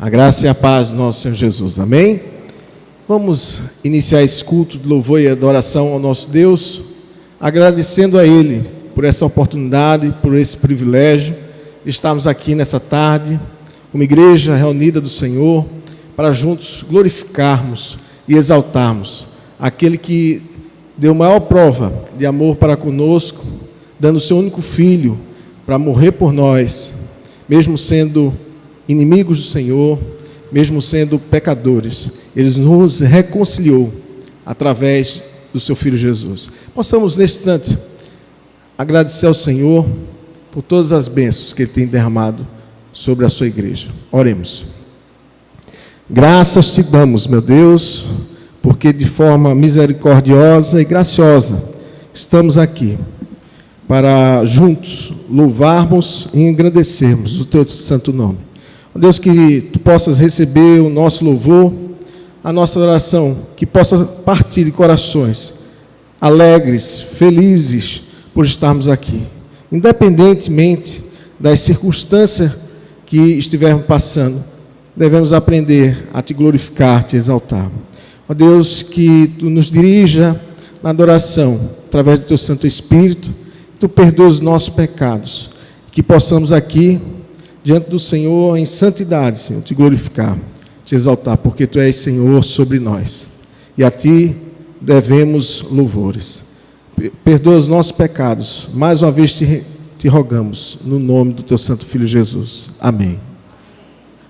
A graça e a paz do nosso Senhor Jesus, amém? Vamos iniciar esse culto de louvor e adoração ao nosso Deus, agradecendo a Ele por essa oportunidade, por esse privilégio de estarmos aqui nessa tarde, uma igreja reunida do Senhor, para juntos glorificarmos e exaltarmos aquele que deu maior prova de amor para conosco, dando o seu único filho para morrer por nós, mesmo sendo inimigos do Senhor, mesmo sendo pecadores, Ele nos reconciliou através do seu Filho Jesus. Possamos, nesse instante, agradecer ao Senhor por todas as bênçãos que Ele tem derramado sobre a sua igreja. Oremos. Graças te damos, meu Deus, porque de forma misericordiosa e graciosa estamos aqui para juntos louvarmos e engrandecermos o teu santo nome. Deus, que tu possas receber o nosso louvor, a nossa oração, que possa partir de corações alegres, felizes por estarmos aqui, independentemente das circunstâncias que estivermos passando. Devemos aprender a te glorificar, te exaltar. Ó Deus, que tu nos dirija na adoração, através do teu Santo Espírito, tu perdoa os nossos pecados, que possamos aqui, diante do Senhor, em santidade, Senhor, te glorificar, te exaltar, porque tu és Senhor sobre nós, e a ti devemos louvores. Perdoa os nossos pecados, mais uma vez te rogamos, no nome do teu Santo Filho Jesus. Amém.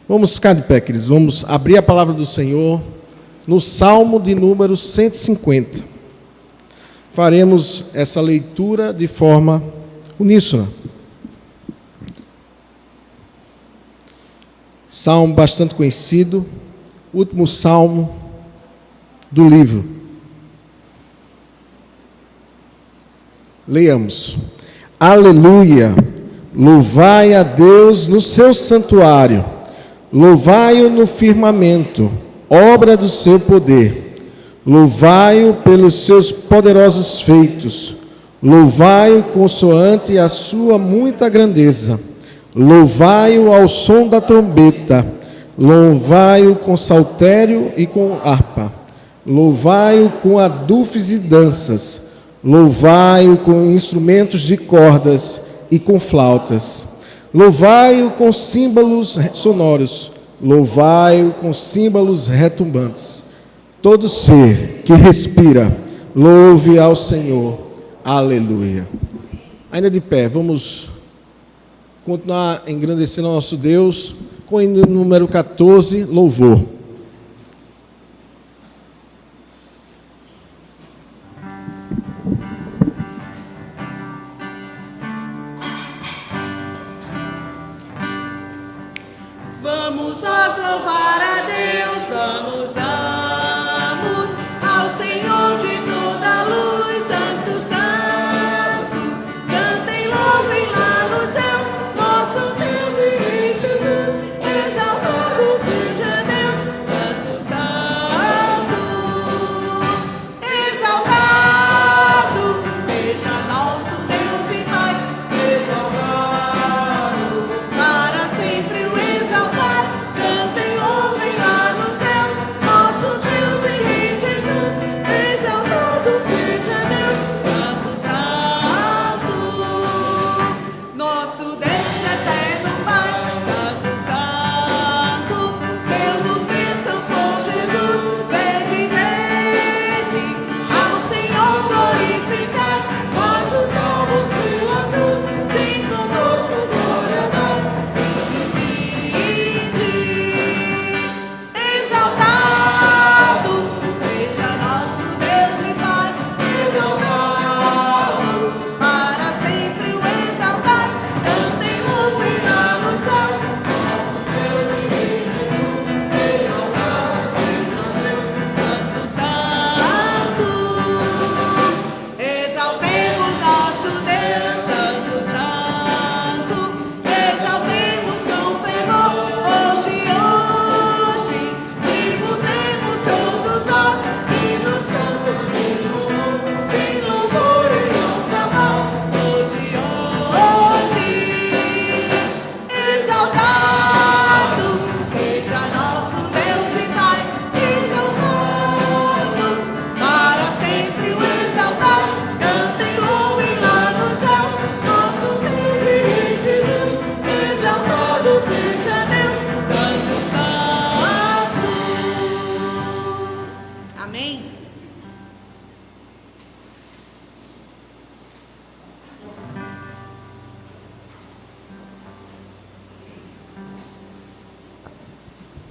Vamos ficar de pé, queridos, vamos abrir a palavra do Senhor no Salmo de número 150. Faremos essa leitura de forma uníssona. Salmo bastante conhecido, último salmo do livro. Leiamos. Aleluia! Louvai a Deus no seu santuário, louvai-o no firmamento, obra do seu poder. Louvai-o pelos seus poderosos feitos, louvai-o consoante a sua muita grandeza. Louvai-o ao som da trombeta, louvai-o com saltério e com harpa, louvai-o com adufes e danças, louvai-o com instrumentos de cordas e com flautas, louvai-o com símbolos sonoros, louvai-o com símbolos retumbantes. Todo ser que respira, louve ao Senhor. Aleluia. Ainda de pé, vamos continuar engrandecendo ao nosso Deus com o hino número 14, louvor. Vamos nós louvar a Deus, vamos ao Senhor de toda a luz, Santo, Santo, cantem, louvem lá nos céus, nosso Deus e Rei Jesus, exaltado seja Deus, Santo, Santo, exaltado seja nosso Deus e Pai, exaltado para sempre o exaltar, cantem, louvem lá nos céus, nosso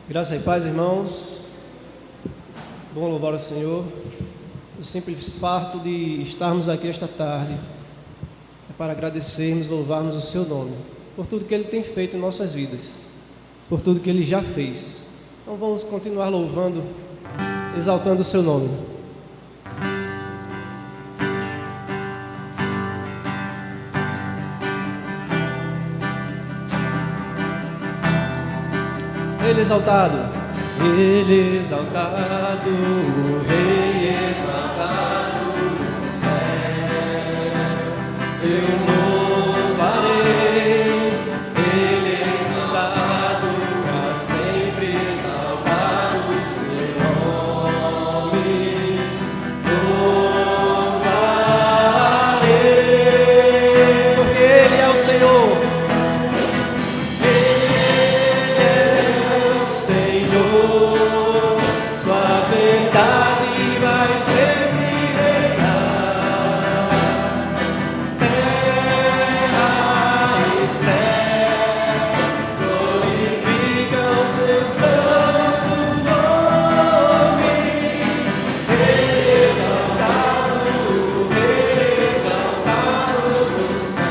Graça e paz, irmãos. Bom louvar ao Senhor. O simples fato de estarmos aqui esta tarde é para agradecermos, louvarmos o seu nome, por tudo que Ele tem feito em nossas vidas, por tudo que Ele já fez. Então vamos continuar louvando, exaltando o seu nome. Ele exaltado, Ele exaltado, o Rei exaltado no céu. Eu louvarei, Ele exaltado, para sempre exaltado o seu nome. Louvarei, porque Ele é o Senhor. Sua verdade vai sempre reinar. Terra e céu glorificam seu santo nome. Exaltado no céu.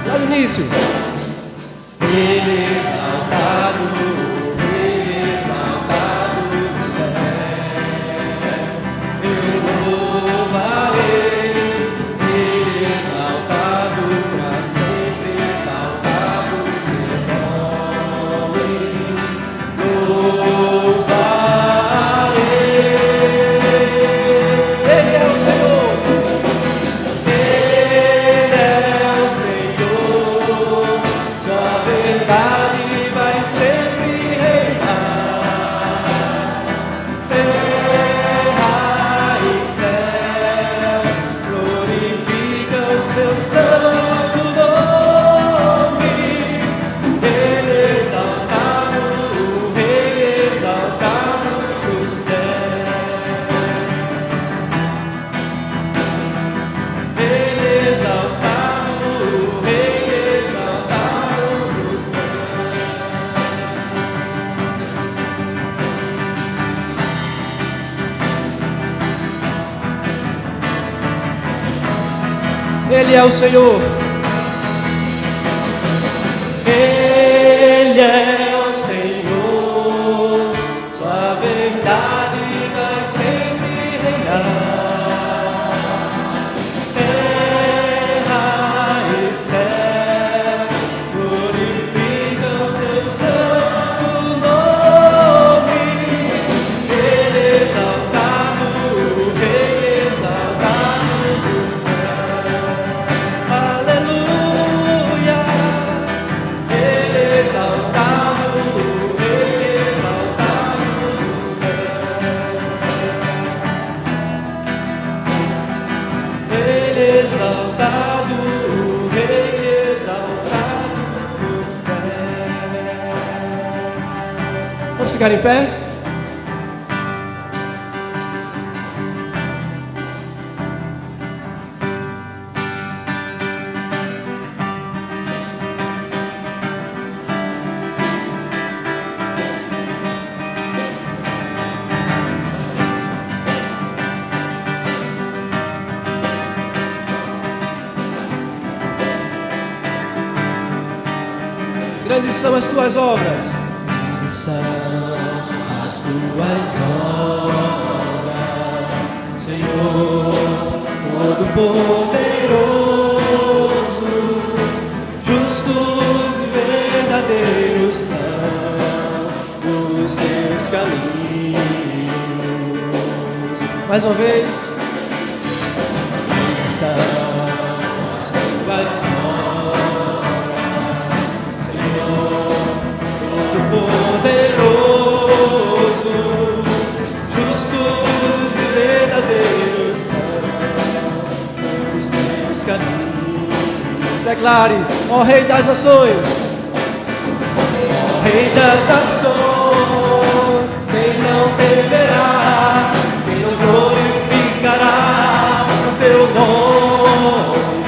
Lá no início. Ele exaltado, Ele exaltado no céu. Eu louvarei, Ele exaltado, para sempre exaltado o seu nome. Louvarei, Ele é o Senhor. Sua verdade vai sempre reinar. Terra e céu glorificam seu santo nome. Ele exaltado, o Rei exaltado no céu. Ele exaltado, o Rei exaltado no céu. Ele é o Senhor. Ele é o Senhor. Sua verdade vai sempre reinar. Terra e céu glorificam seu santo nome. Ele exaltado, o Rei exaltado no céu. Aleluia. Ele exaltado, o Rei exaltado no céu. Ele exaltado, o Rei exaltado no céu. Vamos ficar em pé? Grandes são as tuas obras. Grandes são as tuas obras, Senhor Todo-Poderoso. Justos e verdadeiros são os teus caminhos. Mais uma vez. Grandes são as tuas obras, Senhor Todo-Poderoso. Justos e verdadeiros são os teus caminhos. Declare, ó Rei das Nações. Ó Rei das Nações, quem não temerá, quem não glorificará o teu nome.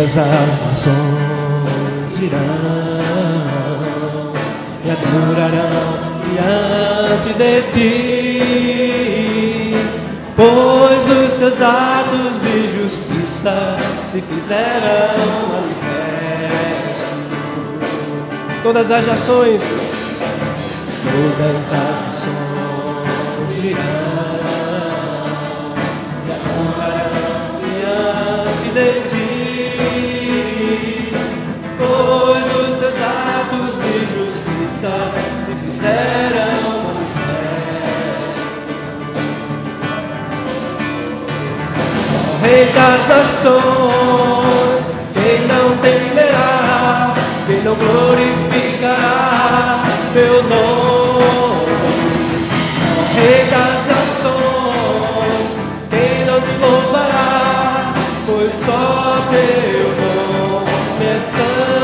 Todas as nações virão e adorarão diante de ti, pois os teus atos de justiça se fizeram manifestos. Todas as nações virão e adorarão diante de ti, pois os teus atos de justiça se fizeram manifestos. Ó Rei das nações, quem não temerá, quem não glorificará teu nome? Ó Rei das nações, quem não te louvará, pois só teu nome é santo.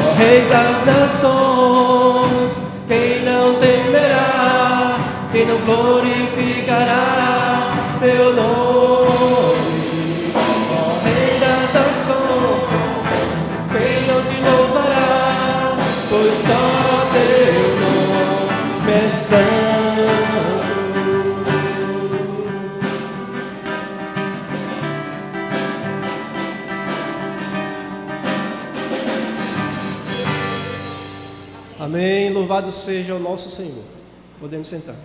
Ó Rei das nações, quem não temerá, quem não glorificará teu nome? Ó Rei das nações, quem não te louvará, pois só teu nome é santo. Amém. Louvado seja o nosso Senhor. Podemos sentar.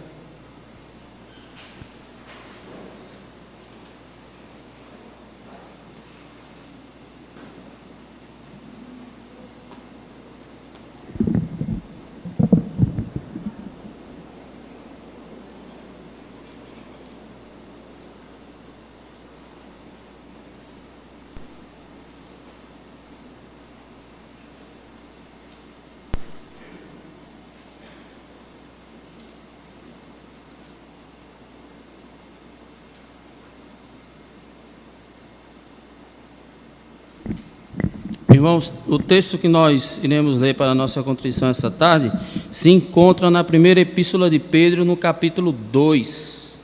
Irmãos, o texto que nós iremos ler para a nossa contrição essa tarde se encontra na primeira epístola de Pedro, no capítulo 2.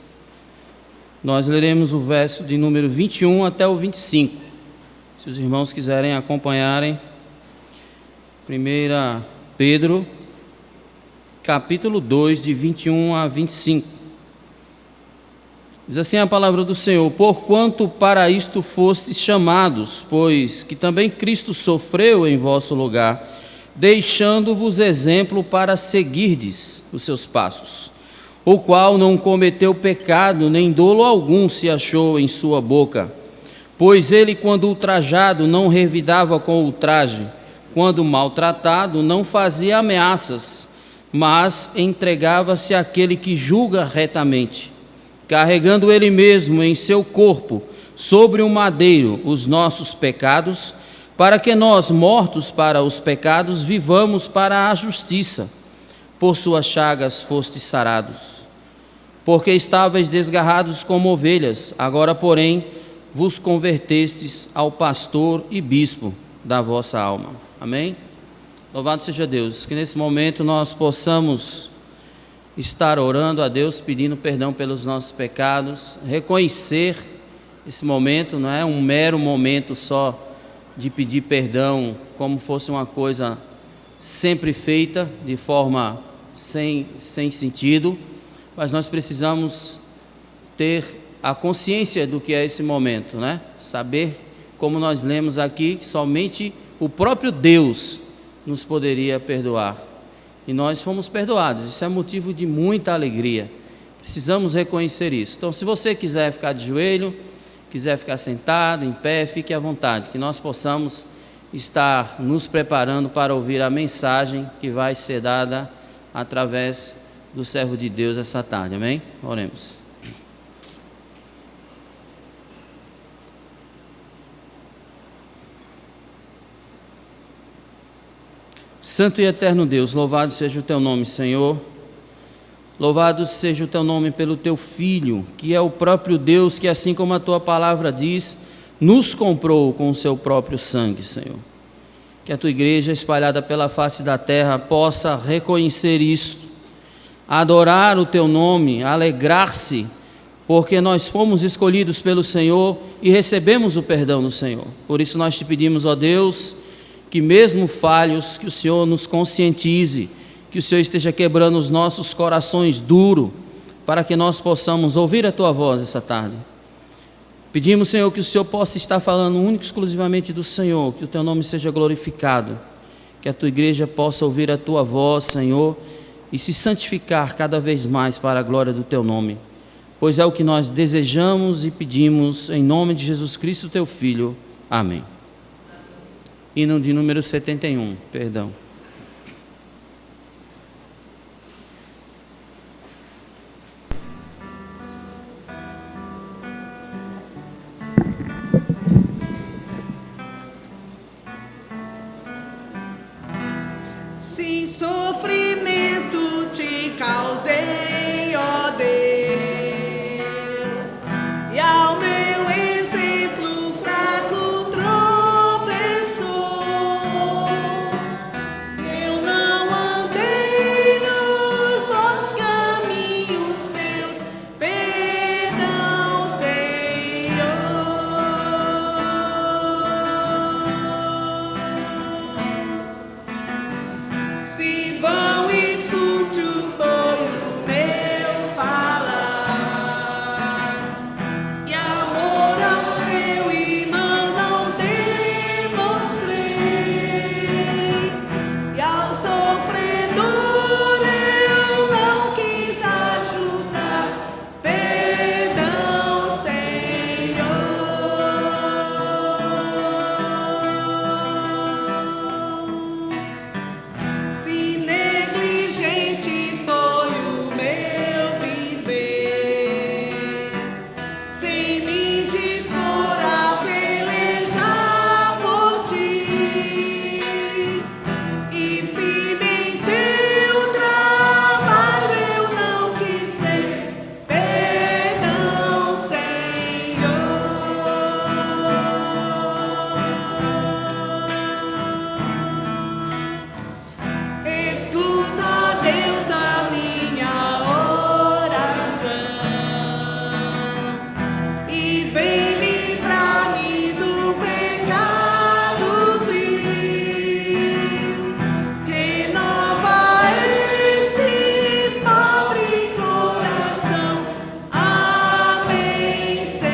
Nós leremos o verso de número 21 até o 25. Se os irmãos quiserem acompanharem, 1 Pedro, capítulo 2, de 21 a 25. Diz assim a palavra do Senhor: porquanto para isto fostes chamados, pois que também Cristo sofreu em vosso lugar, deixando-vos exemplo para seguirdes os seus passos, o qual não cometeu pecado, nem dolo algum se achou em sua boca. Pois ele, quando ultrajado, não revidava com ultraje, quando maltratado, não fazia ameaças, mas entregava-se àquele que julga retamente, carregando ele mesmo em seu corpo, sobre um madeiro, os nossos pecados, para que nós, mortos para os pecados, vivamos para a justiça. Por suas chagas fostes sarados. Porque estáveis desgarrados como ovelhas, agora, porém, vos convertestes ao pastor e bispo da vossa alma. Amém? Louvado seja Deus, que nesse momento nós possamos estar orando a Deus, pedindo perdão pelos nossos pecados, reconhecer esse momento, não é um mero momento só de pedir perdão, como fosse uma coisa sempre feita, de forma sem sentido, mas nós precisamos ter a consciência do que é esse momento, né? Saber, como nós lemos aqui, que somente o próprio Deus nos poderia perdoar. E nós fomos perdoados, isso é motivo de muita alegria, precisamos reconhecer isso. Então, se você quiser ficar de joelho, quiser ficar sentado, em pé, fique à vontade, que nós possamos estar nos preparando para ouvir a mensagem que vai ser dada através do servo de Deus essa tarde, amém? Oremos. Santo e eterno Deus, louvado seja o teu nome, Senhor. Louvado seja o teu nome pelo teu Filho, que é o próprio Deus, que assim como a tua palavra diz, nos comprou com o seu próprio sangue, Senhor. Que a tua igreja espalhada pela face da terra possa reconhecer isto, adorar o teu nome, alegrar-se porque nós fomos escolhidos pelo Senhor e recebemos o perdão do Senhor. Por isso nós te pedimos, ó Deus, que mesmo falhos, que o Senhor nos conscientize, que o Senhor esteja quebrando os nossos corações duros, para que nós possamos ouvir a Tua voz essa tarde. Pedimos, Senhor, que o Senhor possa estar falando único e exclusivamente do Senhor, que o Teu nome seja glorificado, que a Tua igreja possa ouvir a Tua voz, Senhor, e se santificar cada vez mais para a glória do Teu nome, pois é o que nós desejamos e pedimos em nome de Jesus Cristo, Teu Filho. Amém. Hino de número 71, perdão. Se sofrimento te causei, ó Deus, e ao meu exemplo fraco tropeçou, eu não andei nos bons caminhos teus, perdão, Senhor. Se vão e fútil foi o meu falar, e amor ao meu irmão não demonstrei, e ao sofredor eu não quis ajudar, perdão, Senhor. Se negligente foi o meu viver, sem me dispor a pelejar por ti, e firme em teu trabalho eu não quis ser, perdão, Senhor. Escuta, Deus, a minha oração e vem livrar-me do pecado vil. Renova este pobre coração. Amém, Senhor.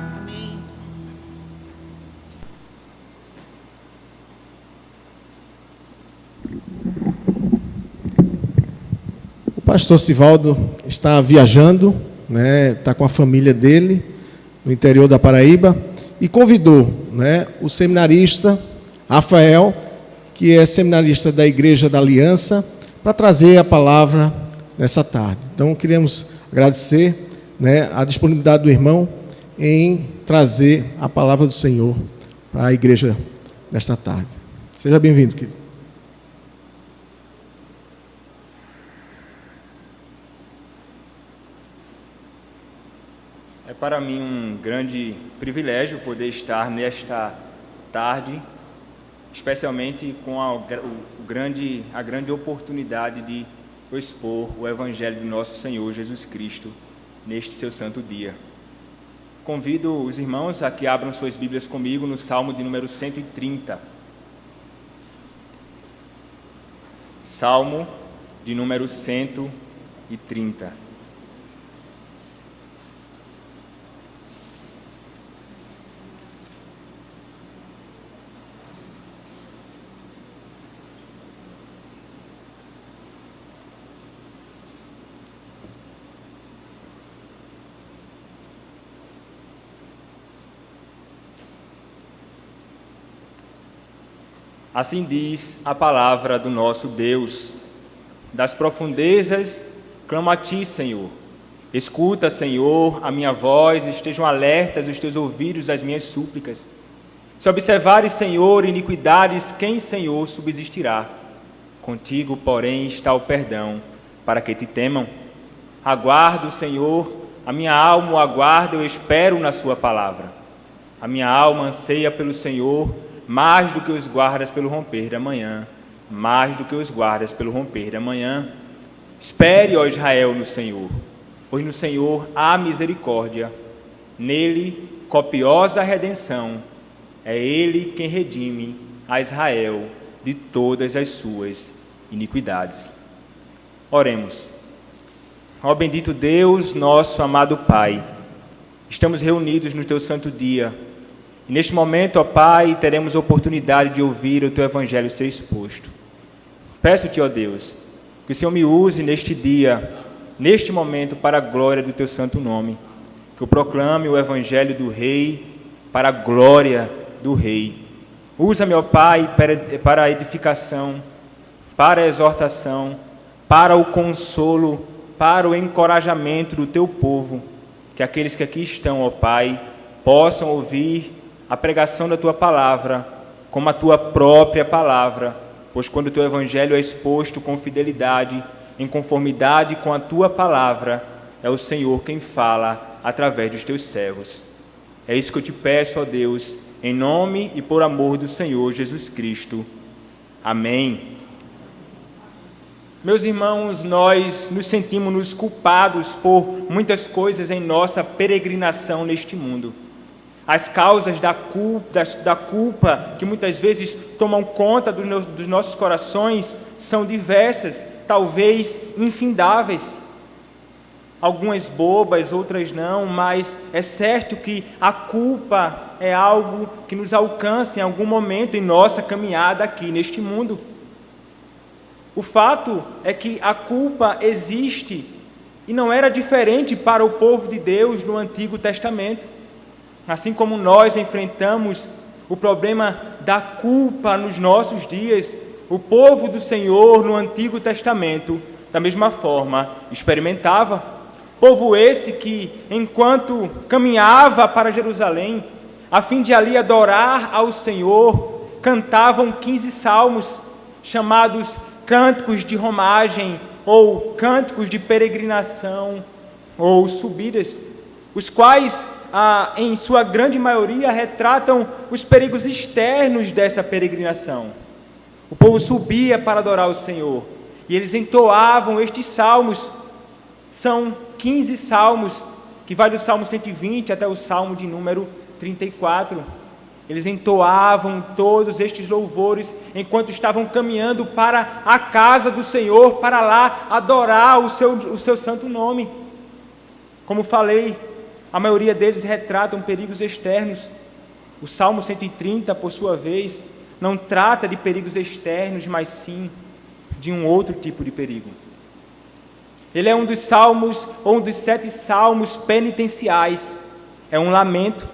Amém. O pastor Sivaldo está viajando, né, está com a família dele no interior da Paraíba e convidou, né, o seminarista Rafael, que é seminarista da Igreja da Aliança, para trazer a palavra nessa tarde. Então, queremos agradecer, né, a disponibilidade do irmão em trazer a palavra do Senhor para a igreja nesta tarde. Seja bem-vindo, querido. É para mim um grande privilégio poder estar nesta tarde, especialmente com a grande oportunidade de expor o Evangelho do nosso Senhor Jesus Cristo neste seu santo dia. Convido os irmãos a que abram suas Bíblias comigo no Salmo de número 130. Salmo de número 130. Assim diz a palavra do nosso Deus: das profundezas clamo a ti, Senhor. Escuta, Senhor, a minha voz, estejam alertas os teus ouvidos às minhas súplicas. Se observares, Senhor, iniquidades, quem, Senhor, subsistirá? Contigo, porém, está o perdão, para que te temam. Aguardo, Senhor, a minha alma o aguarda, eu espero na sua palavra. A minha alma anseia pelo Senhor, mais do que os guardas pelo romper da manhã, mais do que os guardas pelo romper da manhã. Espere, ó Israel, no Senhor, pois no Senhor há misericórdia, nele copiosa redenção. É Ele quem redime a Israel de todas as suas iniquidades. Oremos. Ó bendito Deus, nosso amado Pai, estamos reunidos no Teu santo dia, e neste momento, ó Pai, teremos a oportunidade de ouvir o Teu Evangelho ser exposto. Peço-te, ó Deus, que o Senhor me use neste dia, neste momento, para a glória do Teu santo nome, que eu proclame o Evangelho do Rei, para a glória do Rei. Usa-me, ó Pai, para a edificação, para a exortação, para o consolo, para o encorajamento do Teu povo, que aqueles que aqui estão, ó Pai, possam ouvir a pregação da Tua palavra, como a Tua própria palavra, pois quando o Teu Evangelho é exposto com fidelidade, em conformidade com a Tua palavra, é o Senhor quem fala através dos Teus servos. É isso que eu te peço, ó Deus, em nome e por amor do Senhor Jesus Cristo. Amém. Meus irmãos, nós nos sentimos culpados por muitas coisas em nossa peregrinação neste mundo. As causas da culpa que muitas vezes tomam conta dos nossos corações são diversas, talvez infindáveis. Algumas bobas, outras não, mas é certo que a culpa é algo que nos alcança em algum momento em nossa caminhada aqui neste mundo. O fato é que a culpa existe e não era diferente para o povo de Deus no Antigo Testamento. Assim como nós enfrentamos o problema da culpa nos nossos dias, o povo do Senhor no Antigo Testamento, da mesma forma, experimentava. Povo esse que, enquanto caminhava para Jerusalém, a fim de ali adorar ao Senhor, cantavam 15 salmos, chamados cânticos de romagem, ou cânticos de peregrinação, ou subidas, os quais, em sua grande maioria, retratam os perigos externos dessa peregrinação. O povo subia para adorar o Senhor, e eles entoavam estes salmos. São 15 salmos, que vai do Salmo 120 até o Salmo de número 34. Eles entoavam todos estes louvores enquanto estavam caminhando para a casa do Senhor, para lá adorar o seu santo nome. Como falei, a maioria deles retratam perigos externos. O Salmo 130, por sua vez, não trata de perigos externos, mas sim de um outro tipo de perigo. Ele é um dos salmos, ou um dos 7 salmos penitenciais. É um lamento.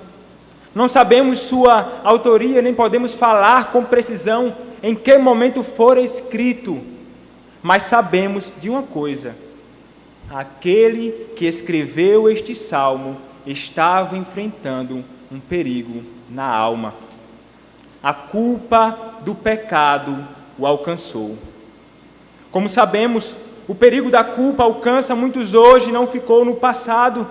Não sabemos sua autoria, nem podemos falar com precisão em que momento for escrito, mas sabemos de uma coisa: aquele que escreveu este salmo estava enfrentando um perigo na alma. A culpa do pecado o alcançou. Como sabemos, o perigo da culpa alcança muitos hoje, não ficou no passado.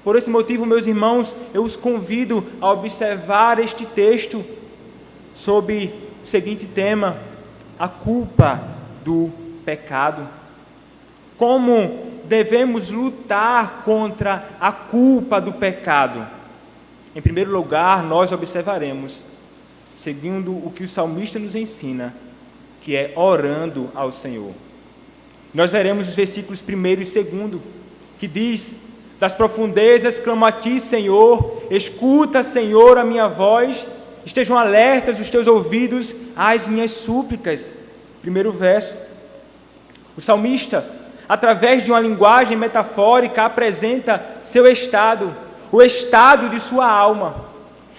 Por esse motivo, meus irmãos, eu os convido a observar este texto sob o seguinte tema: a culpa do pecado. Como devemos lutar contra a culpa do pecado? Em primeiro lugar, nós observaremos, seguindo o que o salmista nos ensina, que é orando ao Senhor. Nós veremos os versículos 1 e 2, que diz: das profundezas clamo a ti, Senhor, escuta, Senhor, a minha voz, estejam alertas os teus ouvidos às minhas súplicas. Primeiro verso. O salmista, através de uma linguagem metafórica, apresenta seu estado, o estado de sua alma.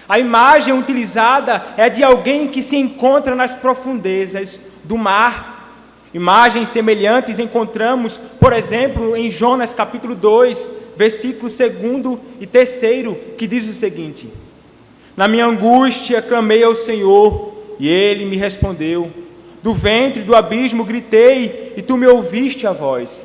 A imagem utilizada é de alguém que se encontra nas profundezas do mar. Imagens semelhantes encontramos, por exemplo, em Jonas capítulo 2, versículo 2 e 3, que diz o seguinte: na minha angústia clamei ao Senhor, e Ele me respondeu. Do ventre do abismo gritei, e Tu me ouviste a voz.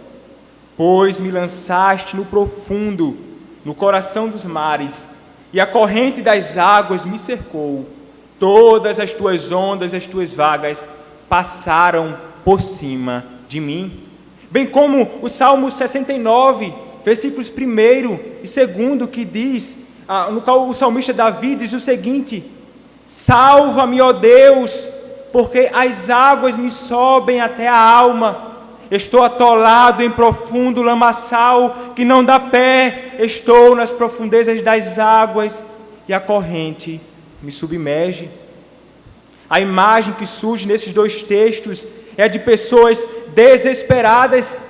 Pois me lançaste no profundo, no coração dos mares, e a corrente das águas me cercou. Todas as tuas ondas, as tuas vagas passaram por cima de mim. Bem como o Salmo 69, versículos 1 e 2, que diz, no qual o salmista Davi diz o seguinte: salva-me, ó Deus, porque as águas me sobem até a alma. Estou atolado em profundo lamaçal que não dá pé. Estou nas profundezas das águas e a corrente me submerge. A imagem que surge nesses dois textos é a de pessoas desesperadas.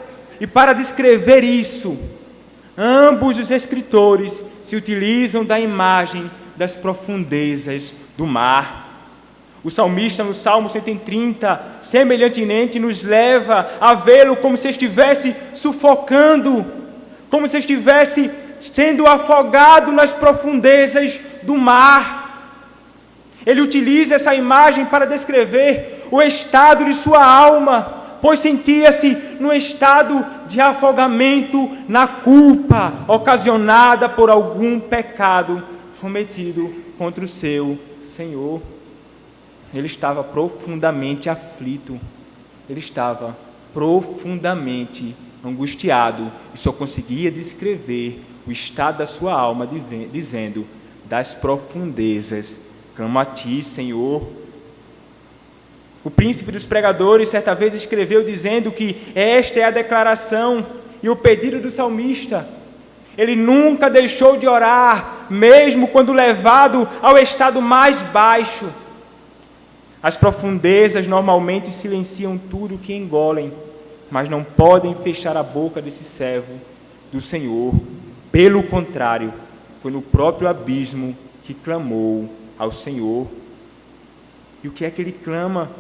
E para descrever isso, ambos os escritores se utilizam da imagem das profundezas do mar. O salmista, no Salmo 130, semelhantemente, nos leva a vê-lo como se estivesse sufocando, como se estivesse sendo afogado nas profundezas do mar. Ele utiliza essa imagem para descrever o estado de sua alma, pois sentia-se no estado de afogamento na culpa ocasionada por algum pecado cometido contra o seu Senhor. Ele estava profundamente aflito, ele estava profundamente angustiado e só conseguia descrever o estado da sua alma, dizendo: das profundezas clamo a ti, Senhor. O príncipe dos pregadores certa vez escreveu dizendo que esta é a declaração e o pedido do salmista. Ele nunca deixou de orar, mesmo quando levado ao estado mais baixo. As profundezas normalmente silenciam tudo o que engolem, mas não podem fechar a boca desse servo do Senhor. Pelo contrário, foi no próprio abismo que clamou ao Senhor. E o que é que ele clama?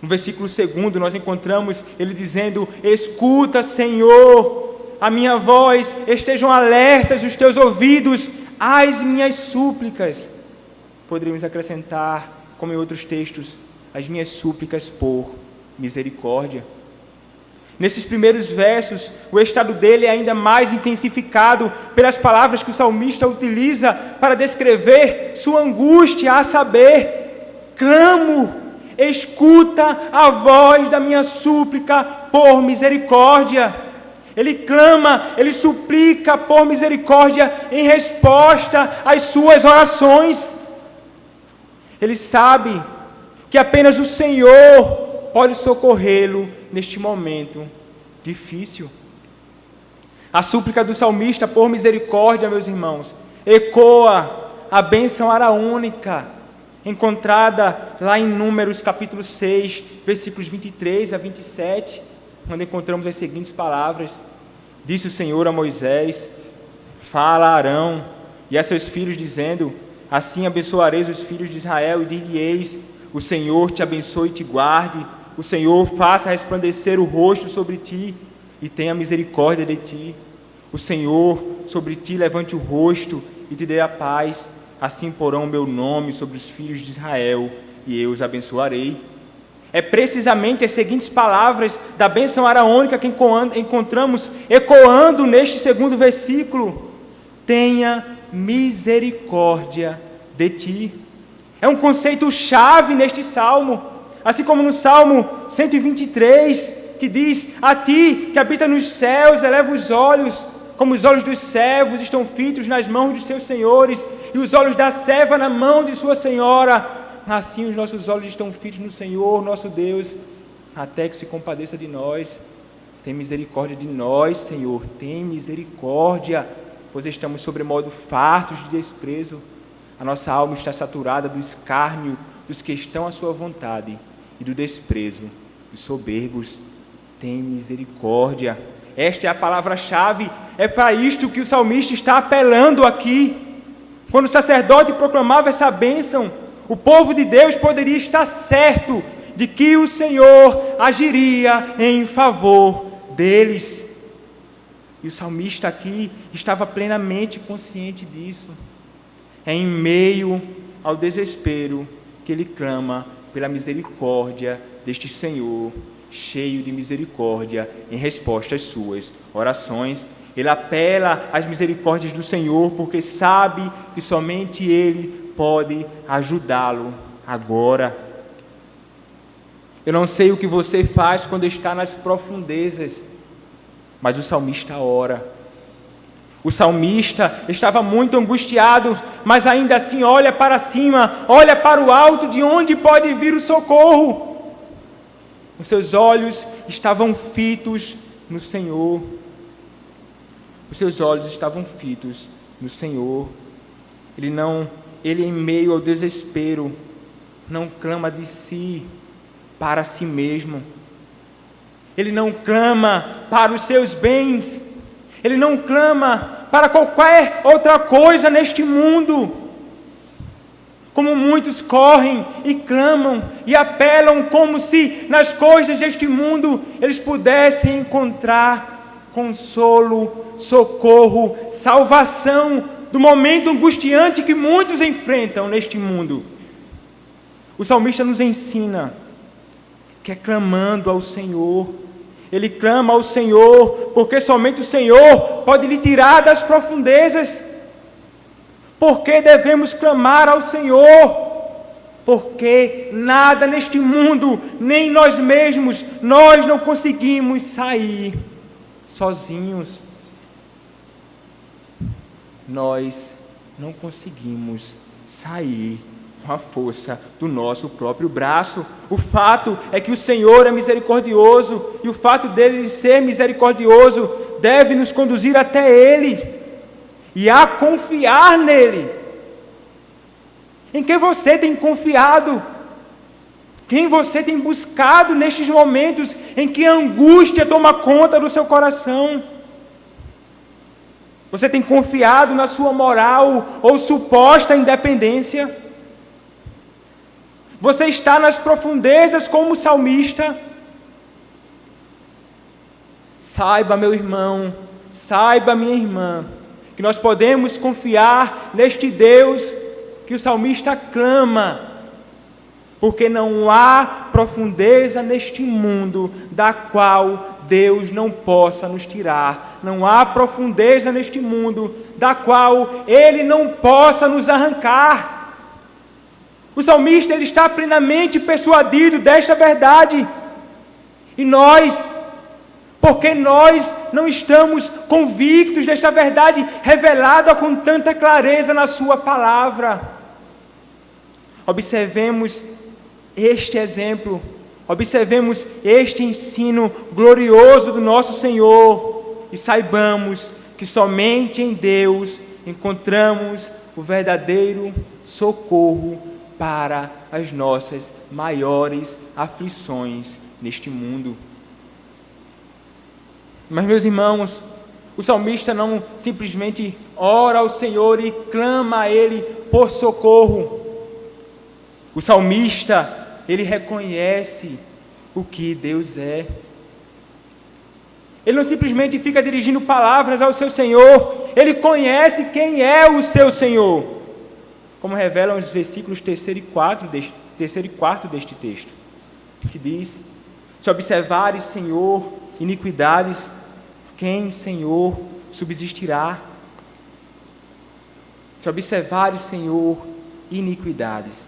No versículo 2 nós encontramos ele dizendo: escuta, Senhor, a minha voz, estejam alertas os teus ouvidos às minhas súplicas. Poderíamos acrescentar, como em outros textos, as minhas súplicas por misericórdia. Nesses primeiros versos, o estado dele é ainda mais intensificado pelas palavras que o salmista utiliza para descrever sua angústia, a saber: clamo, escuta a voz da minha súplica por misericórdia. Ele clama, ele suplica por misericórdia em resposta às suas orações. Ele sabe que apenas o Senhor pode socorrê-lo neste momento difícil. A súplica do salmista por misericórdia, meus irmãos, ecoa a bênção araônica, encontrada lá em Números capítulo 6, versículos 23 a 27, onde encontramos as seguintes palavras: disse o Senhor a Moisés: fala a Arão e a seus filhos, dizendo: assim abençoareis os filhos de Israel, e dir-lhe-eis: o Senhor te abençoe e te guarde, o Senhor faça resplandecer o rosto sobre ti e tenha misericórdia de ti, o Senhor sobre ti levante o rosto e te dê a paz. Assim porão o meu nome sobre os filhos de Israel, e eu os abençoarei. É precisamente as seguintes palavras da bênção araônica que encontramos ecoando neste segundo versículo: tenha misericórdia de ti. É um conceito chave neste salmo, assim como no Salmo 123, que diz: a ti que habita nos céus, eleva os olhos, como os olhos dos servos estão fitos nas mãos dos seus senhores, e os olhos da serva na mão de sua senhora, assim os nossos olhos estão fitos no Senhor, nosso Deus, até que se compadeça de nós. Tem misericórdia de nós, Senhor, tem misericórdia, pois estamos sobremodo fartos de desprezo. A nossa alma está saturada do escárnio dos que estão à sua vontade e do desprezo dos soberbos. Tem misericórdia. Esta é a palavra-chave. É para isto que o salmista está apelando aqui. Quando o sacerdote proclamava essa bênção, o povo de Deus poderia estar certo de que o Senhor agiria em favor deles. E o salmista aqui estava plenamente consciente disso. É em meio ao desespero que ele clama pela misericórdia deste Senhor, cheio de misericórdia, em resposta às suas orações. Ele apela às misericórdias do Senhor, porque sabe que somente Ele pode ajudá-lo agora. Eu não sei o que você faz quando está nas profundezas, mas o salmista ora. O salmista estava muito angustiado, mas ainda assim olha para cima, olha para o alto, de onde pode vir o socorro. Os seus olhos estavam fitos no Senhor. Os seus olhos estavam fitos no Senhor. Ele em meio ao desespero, não clama de si para si mesmo. Ele não clama para os seus bens. Ele não clama para qualquer outra coisa neste mundo. Como muitos correm e clamam e apelam como se nas coisas deste mundo eles pudessem encontrar consolo, socorro, salvação do momento angustiante que muitos enfrentam neste mundo. O salmista nos ensina que é clamando ao Senhor. Ele clama ao Senhor, porque somente o Senhor pode lhe tirar das profundezas. Por que devemos clamar ao Senhor? Porque nada neste mundo, nem nós mesmos, nós não conseguimos sair sozinhos. Nós não conseguimos sair com a força do nosso próprio braço. O fato é que o Senhor é misericordioso, e o fato dele ser misericordioso deve nos conduzir até Ele e a confiar nele. Em quem você tem confiado? Quem você tem buscado nestes momentos em que a angústia toma conta do seu coração? Você tem confiado na sua moral ou suposta independência? Você está nas profundezas como o salmista? Saiba, meu irmão, saiba, minha irmã, que nós podemos confiar neste Deus que o salmista clama, porque não há profundeza neste mundo da qual Deus não possa nos tirar. Não há profundeza neste mundo da qual Ele não possa nos arrancar. O salmista ele está plenamente persuadido desta verdade. E nós, porque nós não estamos convictos desta verdade revelada com tanta clareza na sua palavra? Observemos este exemplo, observemos este ensino glorioso do nosso Senhor e saibamos que somente em Deus encontramos o verdadeiro socorro para as nossas maiores aflições neste mundo. Mas, meus irmãos, o salmista não simplesmente ora ao Senhor e clama a Ele por socorro. O salmista, ele reconhece o que Deus é. Ele não simplesmente fica dirigindo palavras ao seu Senhor, ele conhece quem é o seu Senhor, como revelam os versículos 3 e 4 deste texto, que diz: se observares, Senhor, iniquidades, quem, Senhor, subsistirá? Se observares, Senhor, iniquidades.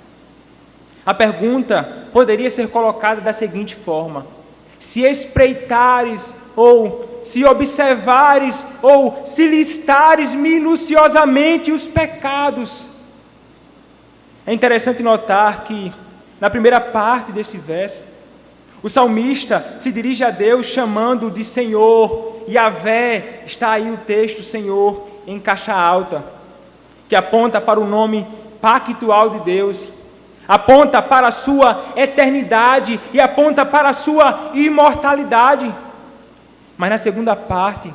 A pergunta poderia ser colocada da seguinte forma: se espreitares, ou se observares, ou se listares minuciosamente os pecados. É interessante notar que, na primeira parte desse verso, o salmista se dirige a Deus chamando de Senhor. Yahvé, está aí o texto Senhor em caixa alta, que aponta para o nome pactual de Deus, aponta para a sua eternidade e aponta para a sua imortalidade. Mas na segunda parte,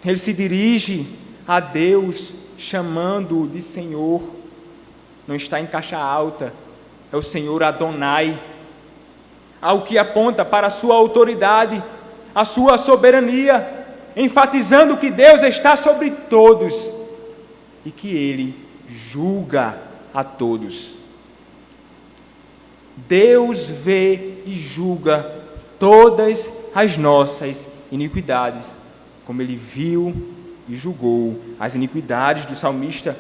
ele se dirige a Deus chamando de Senhor. Não está em caixa alta, é o Senhor Adonai, ao que aponta para a sua autoridade, a sua soberania, enfatizando que Deus está sobre todos e que Ele julga a todos. Deus vê e julga todas as nossas iniquidades, como Ele viu e julgou as iniquidades do salmista.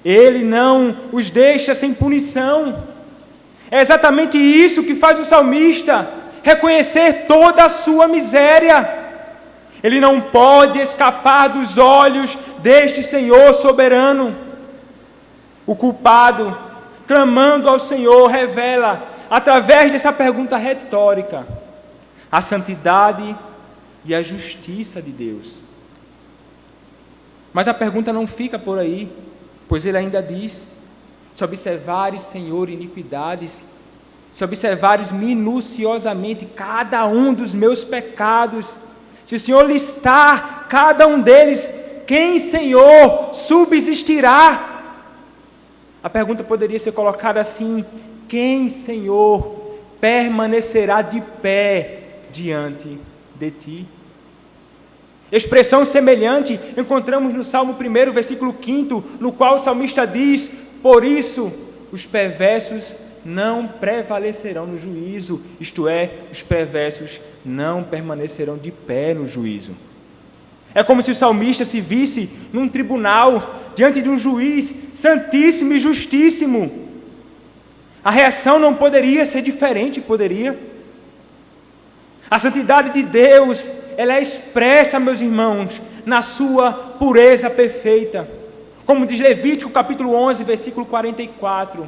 Ele não os deixa sem punição. É exatamente isso que faz o salmista reconhecer toda a sua miséria. Ele não pode escapar dos olhos deste Senhor soberano. O culpado, clamando ao Senhor, revela, através dessa pergunta retórica, a santidade e a justiça de Deus. Mas a pergunta não fica por aí, pois ele ainda diz: se observares, Senhor, iniquidades, se observares minuciosamente cada um dos meus pecados, se o Senhor listar cada um deles, quem, Senhor, subsistirá? A pergunta poderia ser colocada assim: quem, Senhor, permanecerá de pé diante de ti? Expressão semelhante encontramos no Salmo 1, versículo 5, no qual o salmista diz: por isso os perversos não prevalecerão no juízo, isto é, os perversos não permanecerão de pé no juízo. É como se o salmista se visse num tribunal, diante de um juiz santíssimo e justíssimo. A reação não poderia ser diferente, poderia? A santidade de Deus, ela é expressa, meus irmãos, na sua pureza perfeita. Como diz Levítico capítulo 11, versículo 44.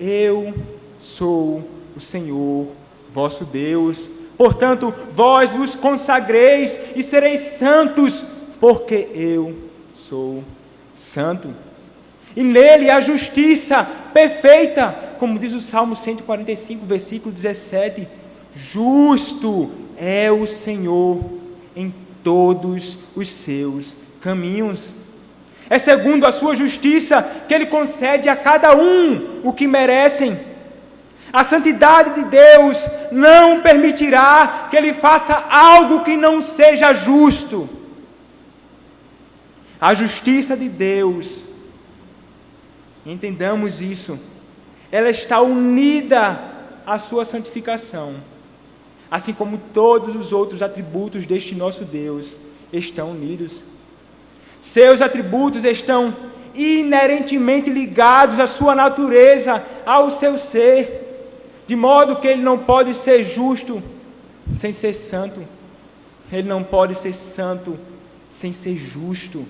Eu sou o Senhor, vosso Deus. Portanto, vós vos consagreis e sereis santos, porque eu sou santo. E nele a justiça perfeita, como diz o Salmo 145, versículo 17. Justo é o Senhor em todos os seus caminhos. É segundo a sua justiça que Ele concede a cada um o que merecem. A santidade de Deus não permitirá que Ele faça algo que não seja justo. A justiça de Deus, entendamos isso, ela está unida à sua santificação, assim como todos os outros atributos deste nosso Deus estão unidos. Seus atributos estão inerentemente ligados à sua natureza, ao seu ser, de modo que Ele não pode ser justo sem ser santo. Ele não pode ser santo sem ser justo.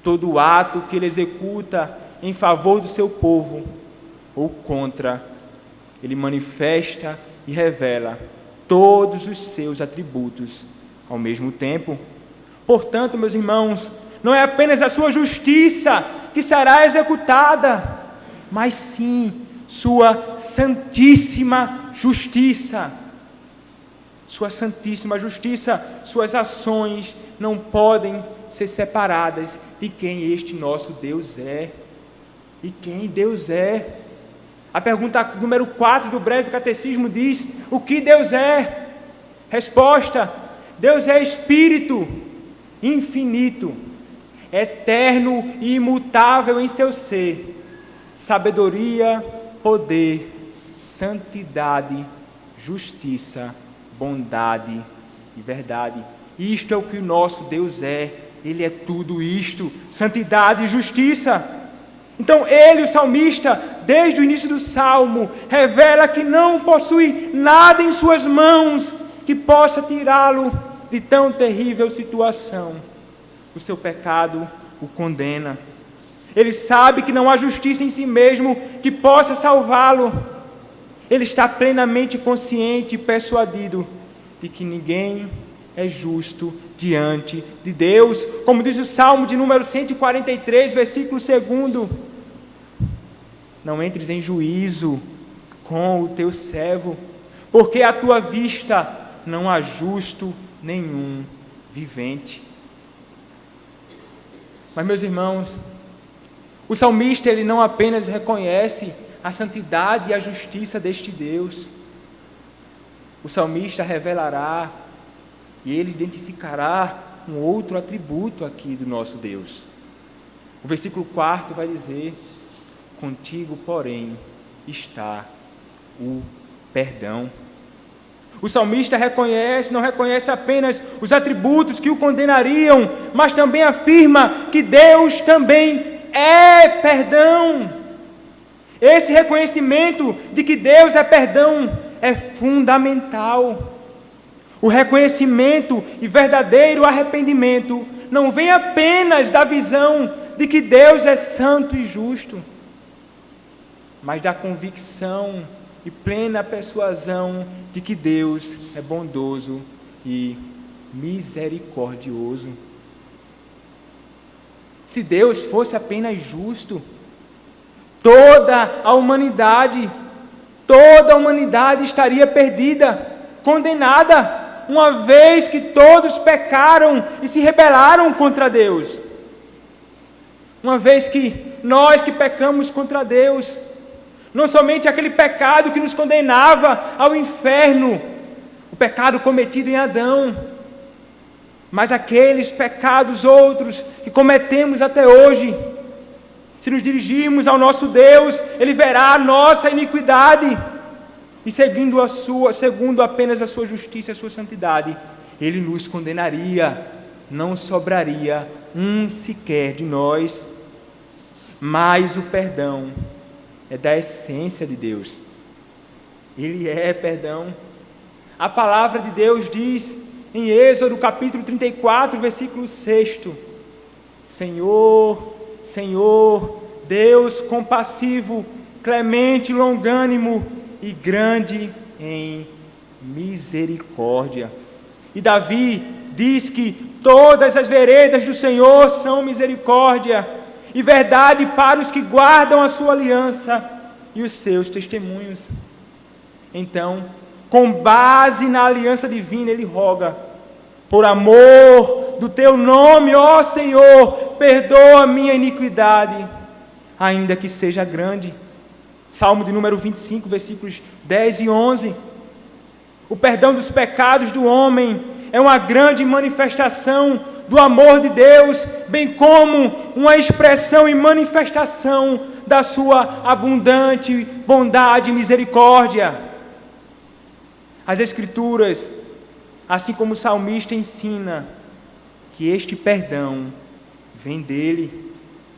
Todo ato que Ele executa em favor do seu povo ou contra, Ele manifesta e revela todos os seus atributos ao mesmo tempo. Portanto, meus irmãos, não é apenas a sua justiça que será executada, mas sim sua santíssima justiça. Sua santíssima justiça, suas ações não podem ser separadas de quem este nosso Deus é. E quem Deus é? A pergunta número 4 do breve catecismo diz: o que Deus é? Resposta: Deus é Espírito infinito, eterno e imutável em seu ser, sabedoria, poder, santidade, justiça, bondade e verdade. Isto é o que o nosso Deus é. Ele é tudo isto, santidade e justiça. Então ele, o salmista, desde o início do Salmo, revela que não possui nada em suas mãos que possa tirá-lo de tão terrível situação. O seu pecado o condena. Ele sabe que não há justiça em si mesmo que possa salvá-lo. Ele está plenamente consciente e persuadido de que ninguém é justo diante de Deus. Como diz o Salmo de número 143, versículo 2: não entres em juízo com o teu servo, porque à tua vista não há justo nenhum vivente. Mas, meus irmãos, o salmista, ele não apenas reconhece a santidade e a justiça deste Deus. O salmista revelará e ele identificará um outro atributo aqui do nosso Deus. O versículo 4 vai dizer: contigo, porém, está o perdão. O salmista não reconhece apenas os atributos que o condenariam, mas também afirma que Deus também é perdão. Esse reconhecimento de que Deus é perdão é fundamental. O reconhecimento e verdadeiro arrependimento não vem apenas da visão de que Deus é santo e justo, mas da convicção e plena persuasão de que Deus é bondoso e misericordioso. Se Deus fosse apenas justo, toda a humanidade estaria perdida, condenada, uma vez que todos pecaram e se rebelaram contra Deus. Uma vez que nós que pecamos contra Deus, não somente aquele pecado que nos condenava ao inferno, o pecado cometido em Adão, mas aqueles pecados outros que cometemos até hoje. Se nos dirigirmos ao nosso Deus, Ele verá a nossa iniquidade, e segundo apenas a sua justiça e a sua santidade, Ele nos condenaria, não sobraria um sequer de nós. Mas o perdão é da essência de Deus. Ele é perdão. A palavra de Deus diz em Êxodo capítulo 34, versículo 6: Senhor, Senhor, Deus compassivo, clemente, longânimo e grande em misericórdia. E Davi diz que todas as veredas do Senhor são misericórdia e verdade para os que guardam a sua aliança e os seus testemunhos. Então, com base na aliança divina, ele roga: por amor do teu nome, ó Senhor, perdoa a minha iniquidade, ainda que seja grande. Salmo de número 25, versículos 10 e 11. O perdão dos pecados do homem é uma grande manifestação do amor de Deus, bem como uma expressão e manifestação da sua abundante bondade e misericórdia. As Escrituras, assim como o salmista ensina, que este perdão vem dele,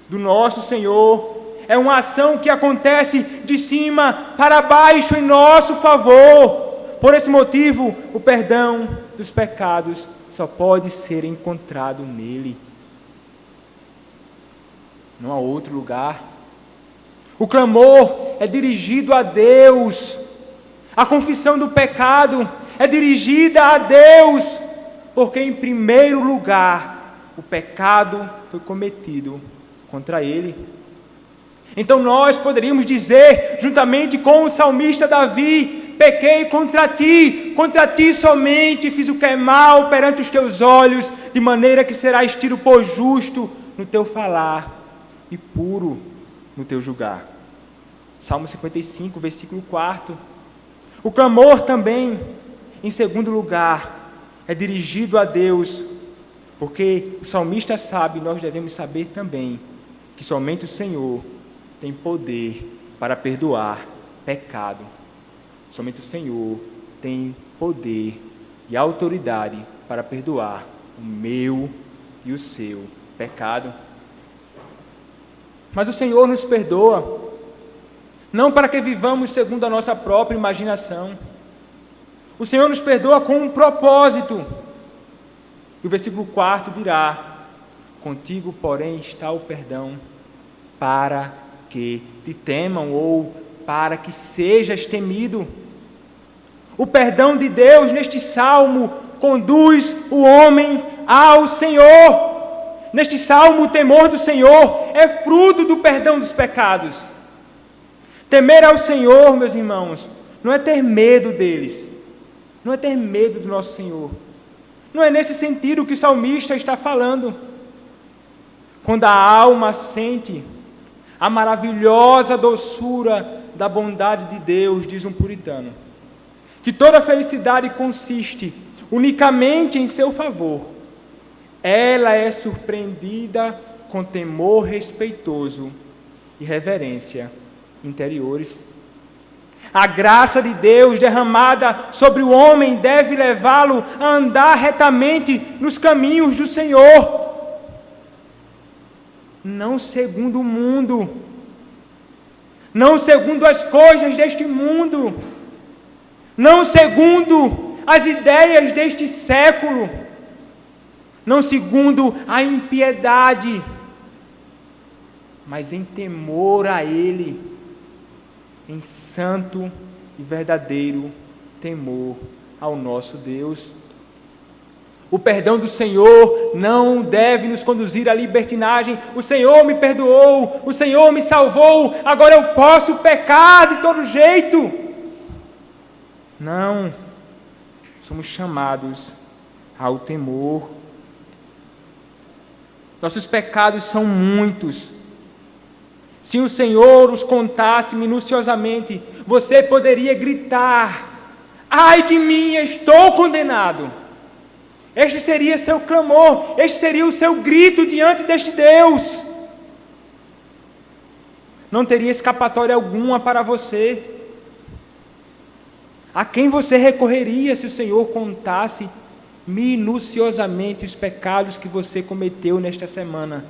do nosso Senhor. É uma ação que acontece de cima para baixo em nosso favor. Por esse motivo, o perdão dos pecados só pode ser encontrado nele. Não há outro lugar. O clamor é dirigido a Deus. A confissão do pecado é dirigida a Deus, porque em primeiro lugar o pecado foi cometido contra Ele. Então nós poderíamos dizer, juntamente com o salmista Davi: pequei contra ti somente fiz o que é mal perante os teus olhos, de maneira que serás tido por justo no teu falar e puro no teu julgar. Salmo 55, versículo 4. O clamor também, em segundo lugar, é dirigido a Deus, porque o salmista sabe, nós devemos saber também, que somente o Senhor tem poder para perdoar pecado. Somente o Senhor tem poder e autoridade para perdoar o meu e o seu pecado. Mas o Senhor nos perdoa, não para que vivamos segundo a nossa própria imaginação. O Senhor nos perdoa com um propósito. E o versículo 4 dirá: contigo, porém, está o perdão, para que te temam, ou para que sejas temido. O perdão de Deus neste salmo conduz o homem ao Senhor. Neste salmo, o temor do Senhor é fruto do perdão dos pecados. Temer ao Senhor, meus irmãos, não é ter medo deles, não é ter medo do nosso Senhor. Não é nesse sentido que o salmista está falando. Quando a alma sente a maravilhosa doçura da bondade de Deus, diz um puritano, que toda felicidade consiste unicamente em seu favor, ela é surpreendida com temor respeitoso e reverência interiores. A graça de Deus derramada sobre o homem deve levá-lo a andar retamente nos caminhos do Senhor. não segundo o mundo, não segundo as coisas deste mundo, não segundo as ideias deste século, não segundo a impiedade, mas em temor a Ele, em santo e verdadeiro temor ao nosso Deus. O perdão do Senhor não deve nos conduzir à libertinagem. O Senhor me perdoou, o Senhor me salvou, agora eu posso pecar de todo jeito. Não, somos chamados ao temor. Nossos pecados são muitos. Se o Senhor os contasse minuciosamente, você poderia gritar: ai de mim, estou condenado. Este seria seu clamor, este seria o seu grito diante deste Deus. Não teria escapatória alguma para você. A quem você recorreria se o Senhor contasse minuciosamente os pecados que você cometeu nesta semana?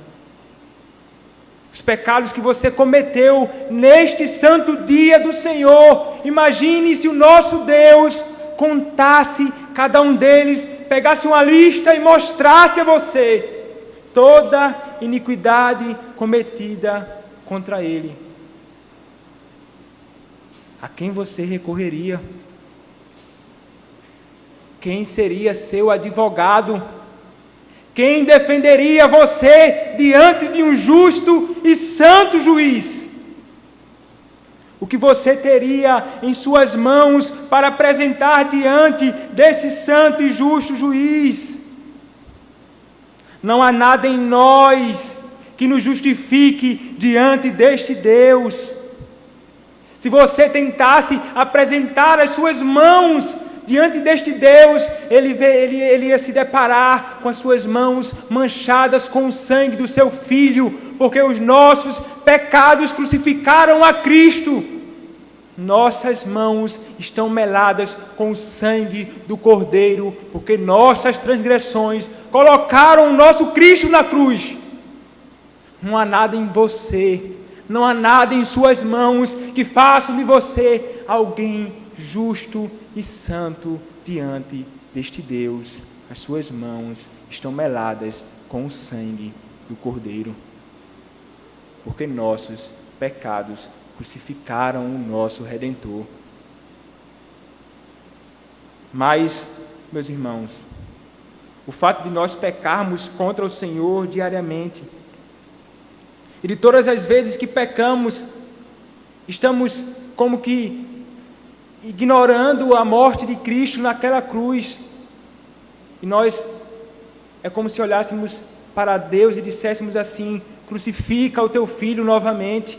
Os pecados que você cometeu neste santo dia do Senhor. Imagine se o nosso Deus contasse cada um deles, pegasse uma lista e mostrasse a você toda iniquidade cometida contra Ele. A quem você recorreria? Quem seria seu advogado? Quem defenderia você diante de um justo e santo juiz? O que você teria em suas mãos para apresentar diante desse santo e justo juiz? Não há nada em nós que nos justifique diante deste Deus. Se você tentasse apresentar as suas mãos diante deste Deus, ele ia se deparar com as suas mãos manchadas com o sangue do seu Filho, porque os nossos pecados crucificaram a Cristo. Nossas mãos estão meladas com o sangue do Cordeiro, porque nossas transgressões colocaram o nosso Cristo na cruz. Não há nada em você, não há nada em suas mãos que façam de você alguém justo e santo diante deste Deus. As suas mãos estão meladas com o sangue do Cordeiro, porque nossos pecados crucificaram o nosso Redentor. Mas, meus irmãos, o fato de nós pecarmos contra o Senhor diariamente, e de todas as vezes que pecamos, estamos como que ignorando a morte de Cristo naquela cruz. E nós, é como se olhássemos para Deus e disséssemos assim: crucifica o teu filho novamente.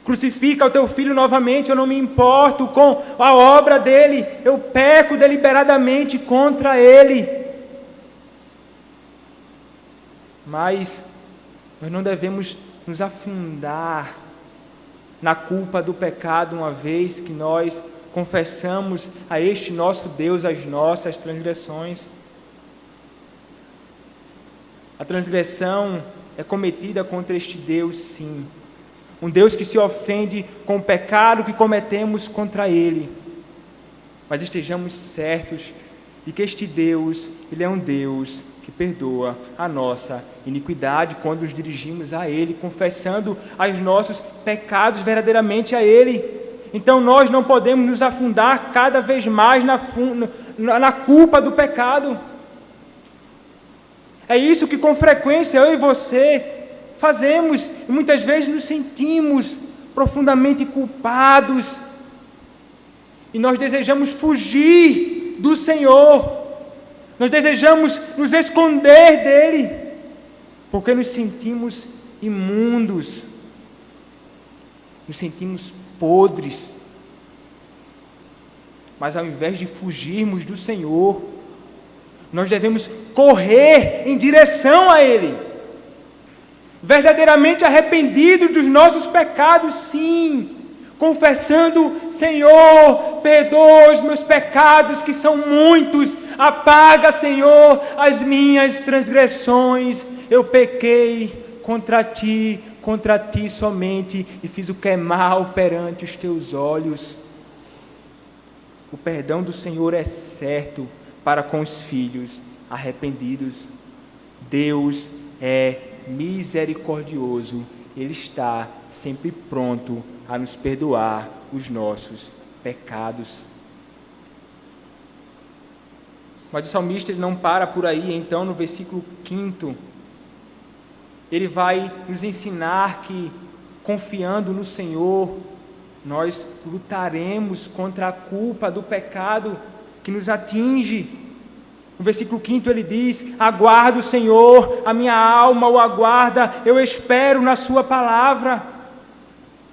Crucifica o teu filho novamente, eu não me importo com a obra dele, eu peco deliberadamente contra ele. Mas nós não devemos nos afundar na culpa do pecado, uma vez que nós confessamos a este nosso Deus as nossas transgressões. A transgressão é cometida contra este Deus, sim. Um Deus que se ofende com o pecado que cometemos contra Ele. Mas estejamos certos de que este Deus, Ele é um Deus que perdoa a nossa iniquidade quando nos dirigimos a Ele, confessando os nossos pecados verdadeiramente a Ele. Então nós não podemos nos afundar cada vez mais na culpa do pecado. É isso que com frequência eu e você fazemos, e muitas vezes nos sentimos profundamente culpados, e nós desejamos fugir do Senhor, nós desejamos nos esconder dEle, porque nos sentimos imundos, nos sentimos podres. Mas ao invés de fugirmos do Senhor, nós devemos correr em direção a Ele, verdadeiramente arrependidos dos nossos pecados, sim, confessando: Senhor, perdoa os meus pecados, que são muitos, apaga, Senhor, as minhas transgressões, eu pequei contra ti somente, e fiz o que é mal perante os teus olhos. O perdão do Senhor é certo para com os filhos arrependidos. Deus é misericordioso, Ele está sempre pronto a nos perdoar os nossos pecados. Mas o salmista ele não para por aí, então no versículo 5, ele vai nos ensinar que, confiando no Senhor, nós lutaremos contra a culpa do pecado que nos atinge. No versículo 5 ele diz: aguardo o Senhor, a minha alma o aguarda, eu espero na sua palavra.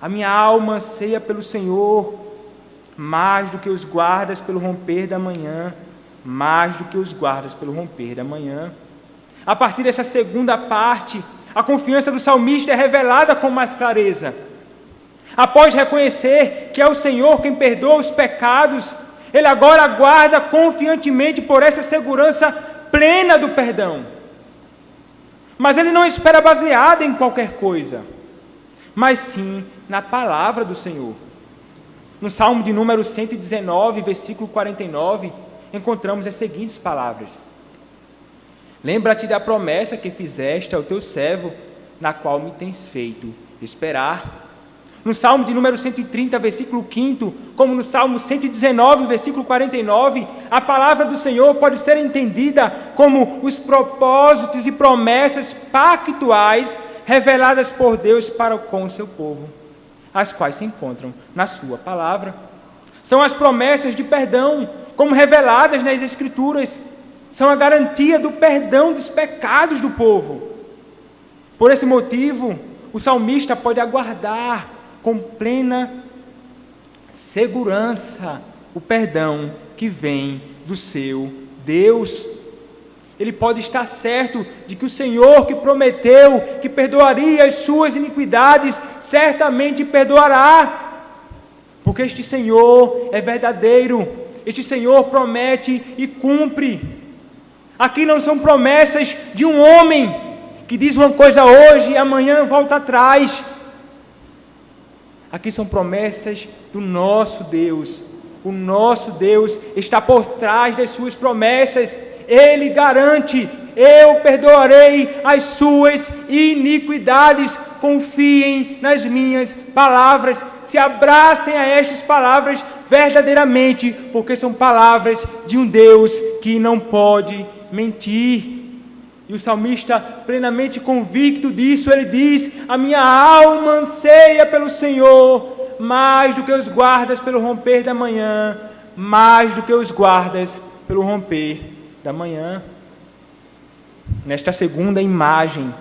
A minha alma anseia pelo Senhor, mais do que os guardas pelo romper da manhã, mais do que os guardas pelo romper da manhã. A partir dessa segunda parte, a confiança do salmista é revelada com mais clareza. Após reconhecer que é o Senhor quem perdoa os pecados, ele agora aguarda confiantemente por essa segurança plena do perdão. Mas ele não espera baseada em qualquer coisa, mas sim na palavra do Senhor. No Salmo de número 119, versículo 49, encontramos as seguintes palavras: lembra-te da promessa que fizeste ao teu servo, na qual me tens feito esperar. No Salmo de número 130, versículo 5, como no Salmo 119, versículo 49, a palavra do Senhor pode ser entendida como os propósitos e promessas pactuais reveladas por Deus para com o seu povo, as quais se encontram na sua palavra. São as promessas de perdão, como reveladas nas Escrituras, são a garantia do perdão dos pecados do povo. Por esse motivo, o salmista pode aguardar com plena segurança o perdão que vem do seu Deus. Ele pode estar certo de que o Senhor que prometeu que perdoaria as suas iniquidades, certamente perdoará, porque este Senhor é verdadeiro, este Senhor promete e cumpre. Aqui não são promessas de um homem que diz uma coisa hoje e amanhã volta atrás. Aqui são promessas do nosso Deus. O nosso Deus está por trás das suas promessas. Ele garante: eu perdoarei as suas iniquidades. Confiem nas minhas palavras. Se abracem a estas palavras verdadeiramente, porque são palavras de um Deus que não pode mentir. E o salmista, plenamente convicto disso, ele diz: a minha alma anseia pelo Senhor, mais do que os guardas pelo romper da manhã, mais do que os guardas pelo romper da manhã. Nesta segunda imagem,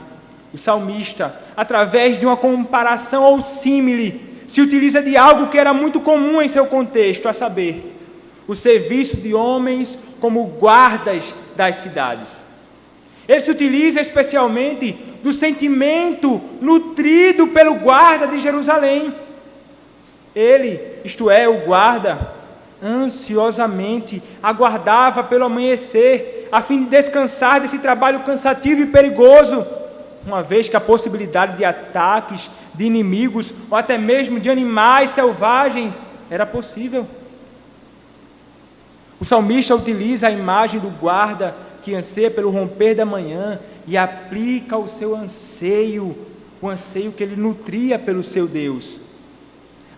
o salmista, através de uma comparação ou símile, se utiliza de algo que era muito comum em seu contexto, a saber, o serviço de homens como guardas das cidades. Ele se utiliza especialmente do sentimento nutrido pelo guarda de Jerusalém. Ele, isto é, o guarda, ansiosamente aguardava pelo amanhecer, a fim de descansar desse trabalho cansativo e perigoso, uma vez que a possibilidade de ataques de inimigos ou até mesmo de animais selvagens era possível. O salmista utiliza a imagem do guarda que anseia pelo romper da manhã e aplica o seu anseio, o anseio que ele nutria pelo seu Deus.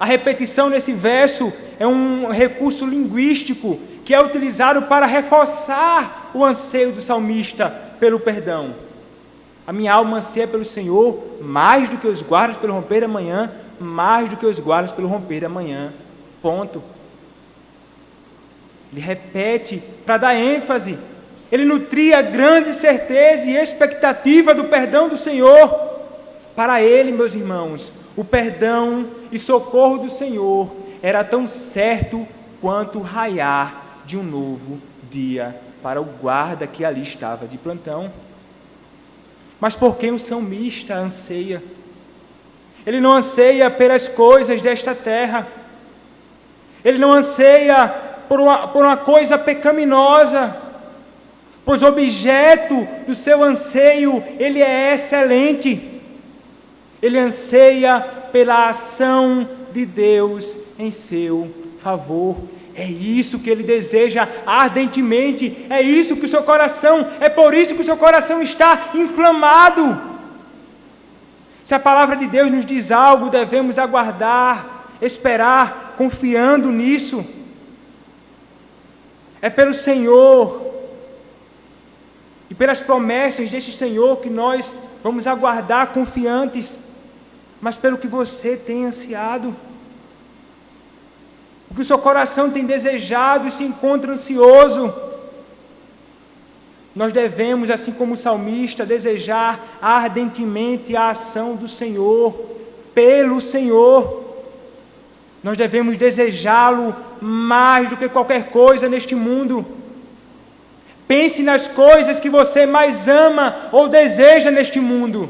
A repetição nesse verso é um recurso linguístico que é utilizado para reforçar o anseio do salmista pelo perdão. A minha alma anseia pelo Senhor mais do que os guardas pelo romper da manhã, mais do que os guardas pelo romper da manhã. Ponto. Ele repete para dar ênfase. Ele nutria grande certeza e expectativa do perdão do Senhor. Para ele, meus irmãos, o perdão e socorro do Senhor era tão certo quanto o raiar de um novo dia para o guarda que ali estava de plantão. Mas por que o salmista anseia? Ele não anseia pelas coisas desta terra. Ele não anseia por uma coisa pecaminosa, pois o objeto do seu anseio, ele é excelente. Ele anseia pela ação de Deus em seu favor. É isso que ele deseja ardentemente, é isso que o seu coração, é por isso que o seu coração está inflamado. Se a palavra de Deus nos diz algo, devemos aguardar, esperar, confiando nisso. É pelo Senhor e pelas promessas deste Senhor que nós vamos aguardar confiantes, mas pelo que você tem ansiado, o que o seu coração tem desejado e se encontra ansioso. Nós devemos, assim como o salmista, desejar ardentemente a ação do Senhor, pelo Senhor. Nós devemos desejá-lo mais do que qualquer coisa neste mundo. Pense nas coisas que você mais ama ou deseja neste mundo.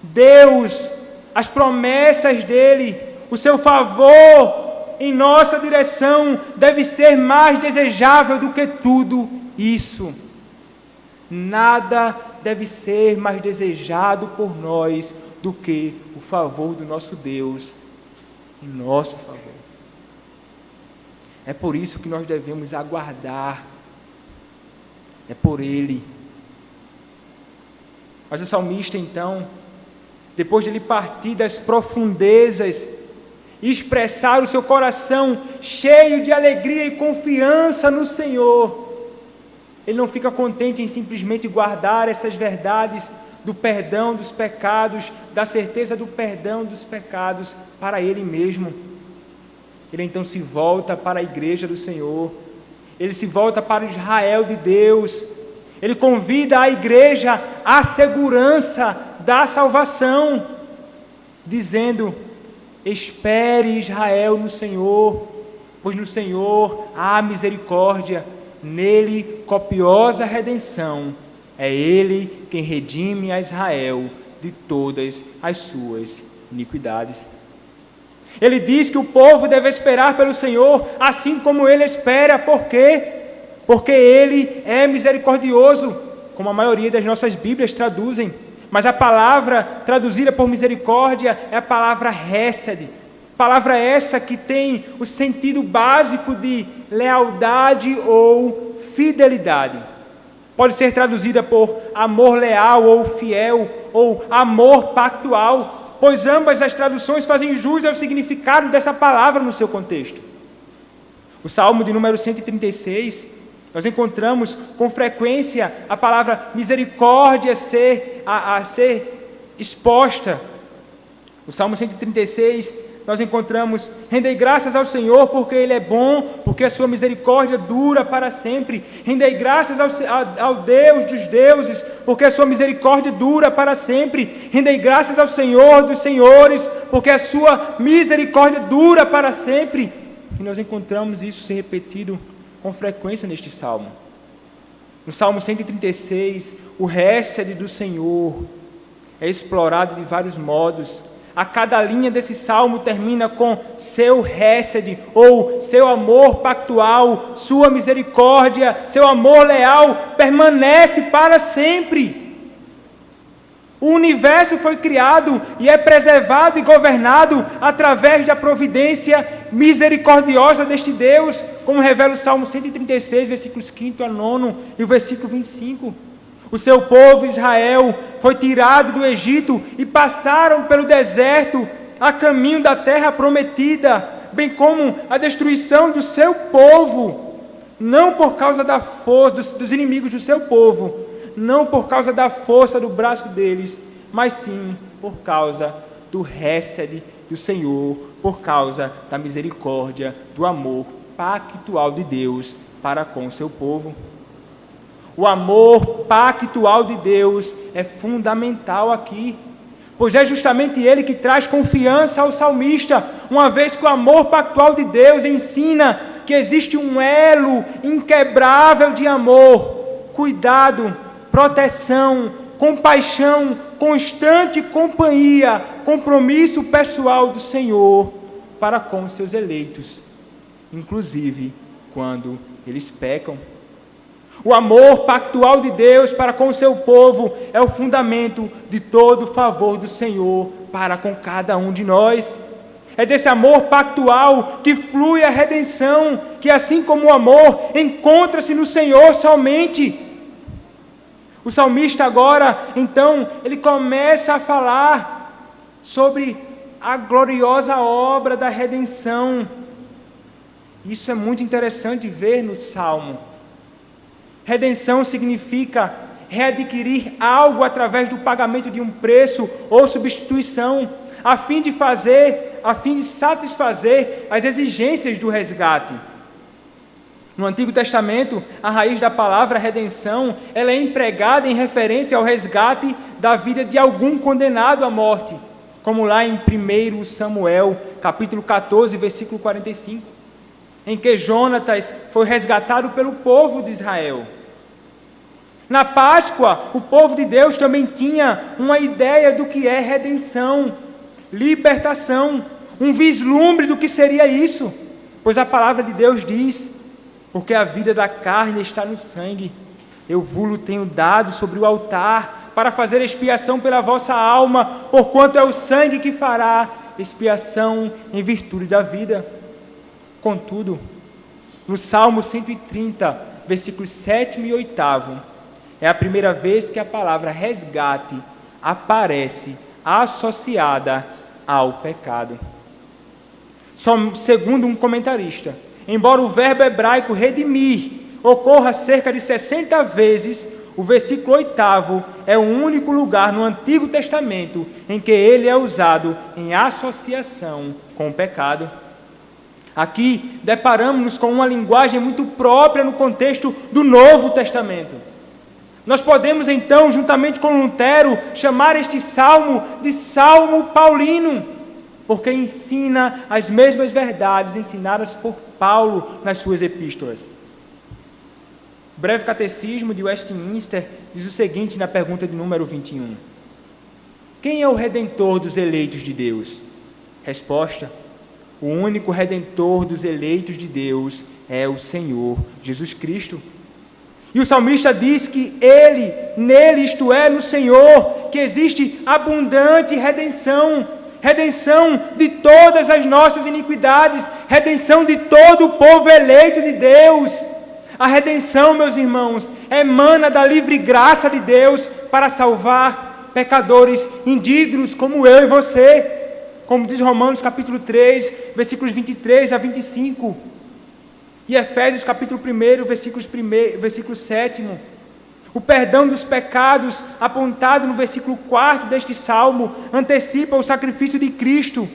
Deus, as promessas dEle, o seu favor em nossa direção deve ser mais desejável do que tudo isso. Nada deve ser mais desejado por nós do que o favor do nosso Deus em nosso favor. É por isso que nós devemos aguardar. É por Ele. Mas o salmista, então, depois de ele partir das profundezas e expressar o seu coração cheio de alegria e confiança no Senhor, ele não fica contente em simplesmente guardar essas verdades do perdão dos pecados, da certeza do perdão dos pecados para ele mesmo. Ele então se volta para a igreja do Senhor, ele se volta para Israel de Deus, ele convida a igreja à segurança da salvação, dizendo: espere Israel no Senhor, pois no Senhor há misericórdia, nele copiosa redenção, é Ele quem redime a Israel de todas as suas iniquidades. Ele diz que o povo deve esperar pelo Senhor, assim como Ele espera. Por quê? Porque Ele é misericordioso, como a maioria das nossas Bíblias traduzem. Mas a palavra traduzida por misericórdia é a palavra hesed. Palavra essa que tem o sentido básico de lealdade ou fidelidade. Pode ser traduzida por amor leal ou fiel, ou amor pactual, pois ambas as traduções fazem jus ao significado dessa palavra no seu contexto. O Salmo de número 136, nós encontramos com frequência a palavra misericórdia a ser exposta. O Salmo 136, nós encontramos: rendei graças ao Senhor porque Ele é bom, porque a sua misericórdia dura para sempre. Rendei graças ao Deus dos deuses, porque a sua misericórdia dura para sempre. Rendei graças ao Senhor dos senhores, porque a sua misericórdia dura para sempre. E nós encontramos isso ser repetido com frequência neste Salmo. No Salmo 136, o hesed do Senhor é explorado de vários modos. A cada linha desse salmo termina com seu hesed, ou seu amor pactual, sua misericórdia, seu amor leal, permanece para sempre. O universo foi criado e é preservado e governado através da providência misericordiosa deste Deus, como revela o Salmo 136, versículos 5 a 9 e o versículo 25. O seu povo Israel foi tirado do Egito e passaram pelo deserto a caminho da terra prometida, bem como a destruição do seu povo, não por causa da força dos inimigos do seu povo, não por causa da força do braço deles, mas sim por causa do hesed do Senhor, por causa da misericórdia, do amor pactual de Deus para com o seu povo. O amor pactual de Deus é fundamental aqui, pois é justamente ele que traz confiança ao salmista, uma vez que o amor pactual de Deus ensina que existe um elo inquebrável de amor, cuidado, proteção, compaixão, constante companhia, compromisso pessoal do Senhor para com os seus eleitos, inclusive quando eles pecam. O amor pactual de Deus para com o seu povo é o fundamento de todo o favor do Senhor para com cada um de nós. É desse amor pactual que flui a redenção, que assim como o amor encontra-se no Senhor somente. O salmista agora, então, ele começa a falar sobre a gloriosa obra da redenção. Isso é muito interessante ver no Salmo. Redenção significa readquirir algo através do pagamento de um preço ou substituição, a fim de satisfazer as exigências do resgate. No Antigo Testamento, a raiz da palavra redenção, ela é empregada em referência ao resgate da vida de algum condenado à morte, como lá em 1 Samuel, capítulo 14, versículo 45, em que Jonatas foi resgatado pelo povo de Israel. Na Páscoa, o povo de Deus também tinha uma ideia do que é redenção, libertação, um vislumbre do que seria isso, pois a palavra de Deus diz: porque a vida da carne está no sangue, eu vos tenho dado sobre o altar, para fazer expiação pela vossa alma, porquanto é o sangue que fará expiação em virtude da vida. Contudo, no Salmo 130, versículos 7 e 8, é a primeira vez que a palavra resgate aparece associada ao pecado. Segundo um comentarista, embora o verbo hebraico redimir ocorra cerca de 60 vezes, o versículo 8 é o único lugar no Antigo Testamento em que ele é usado em associação com o pecado. Aqui deparamos-nos com uma linguagem muito própria no contexto do Novo Testamento. Nós podemos então, juntamente com Lutero, chamar este salmo de Salmo Paulino, porque ensina as mesmas verdades ensinadas por Paulo nas suas epístolas. O Breve Catecismo de Westminster diz o seguinte na pergunta de número 21. Quem é o Redentor dos eleitos de Deus? Resposta: o único Redentor dos eleitos de Deus é o Senhor Jesus Cristo. E o salmista diz que nele, isto é, no Senhor, que existe abundante redenção, redenção de todas as nossas iniquidades, redenção de todo o povo eleito de Deus. A redenção, meus irmãos, emana da livre graça de Deus para salvar pecadores indignos como eu e você, como diz Romanos capítulo 3, versículos 23 a 25. E Efésios capítulo 1, versículo 7, o perdão dos pecados, apontado no versículo 4 deste salmo, antecipa o sacrifício de Cristo.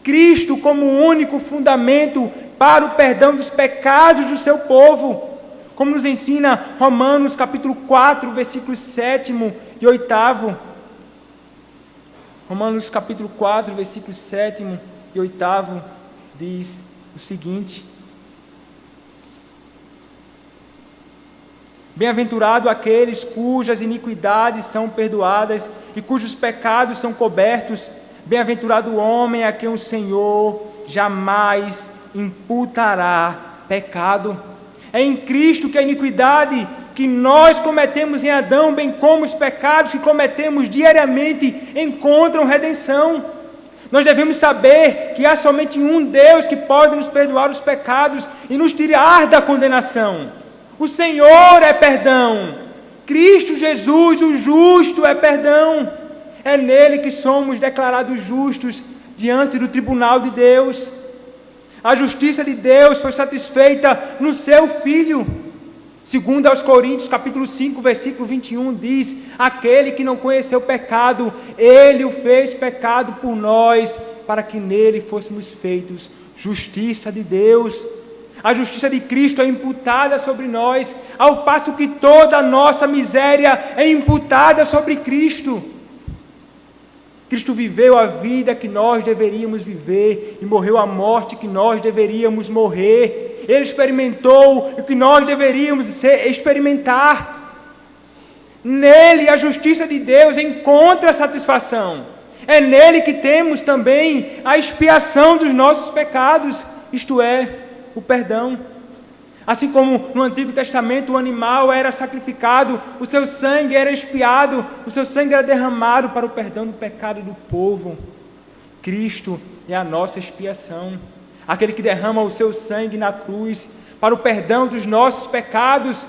Cristo como único fundamento para o perdão dos pecados do seu povo, como nos ensina Romanos capítulo 4, versículos 7 e 8. Romanos capítulo 4, versículos 7 e 8, diz o seguinte: bem-aventurado aqueles cujas iniquidades são perdoadas e cujos pecados são cobertos. Bem-aventurado o homem a quem o Senhor jamais imputará pecado. É em Cristo que a iniquidade que nós cometemos em Adão, bem como os pecados que cometemos diariamente, encontram redenção. Nós devemos saber que há somente um Deus que pode nos perdoar os pecados e nos tirar da condenação. O Senhor é perdão. Cristo Jesus, o justo, é perdão. É nele que somos declarados justos diante do tribunal de Deus. A justiça de Deus foi satisfeita no seu Filho. Segundo aos Coríntios, capítulo 5, versículo 21, diz: aquele que não conheceu pecado, ele o fez pecado por nós, para que nele fôssemos feitos justiça de Deus. A justiça de Cristo é imputada sobre nós, ao passo que toda a nossa miséria é imputada sobre Cristo. Cristo viveu a vida que nós deveríamos viver e morreu a morte que nós deveríamos morrer. Ele experimentou o que nós deveríamos experimentar. Nele a justiça de Deus encontra satisfação. É nele que temos também a expiação dos nossos pecados, isto é, o perdão. Assim como no Antigo Testamento o animal era sacrificado, o seu sangue era expiado, o seu sangue era derramado para o perdão do pecado do povo. Cristo é a nossa expiação, aquele que derrama o seu sangue na cruz para o perdão dos nossos pecados,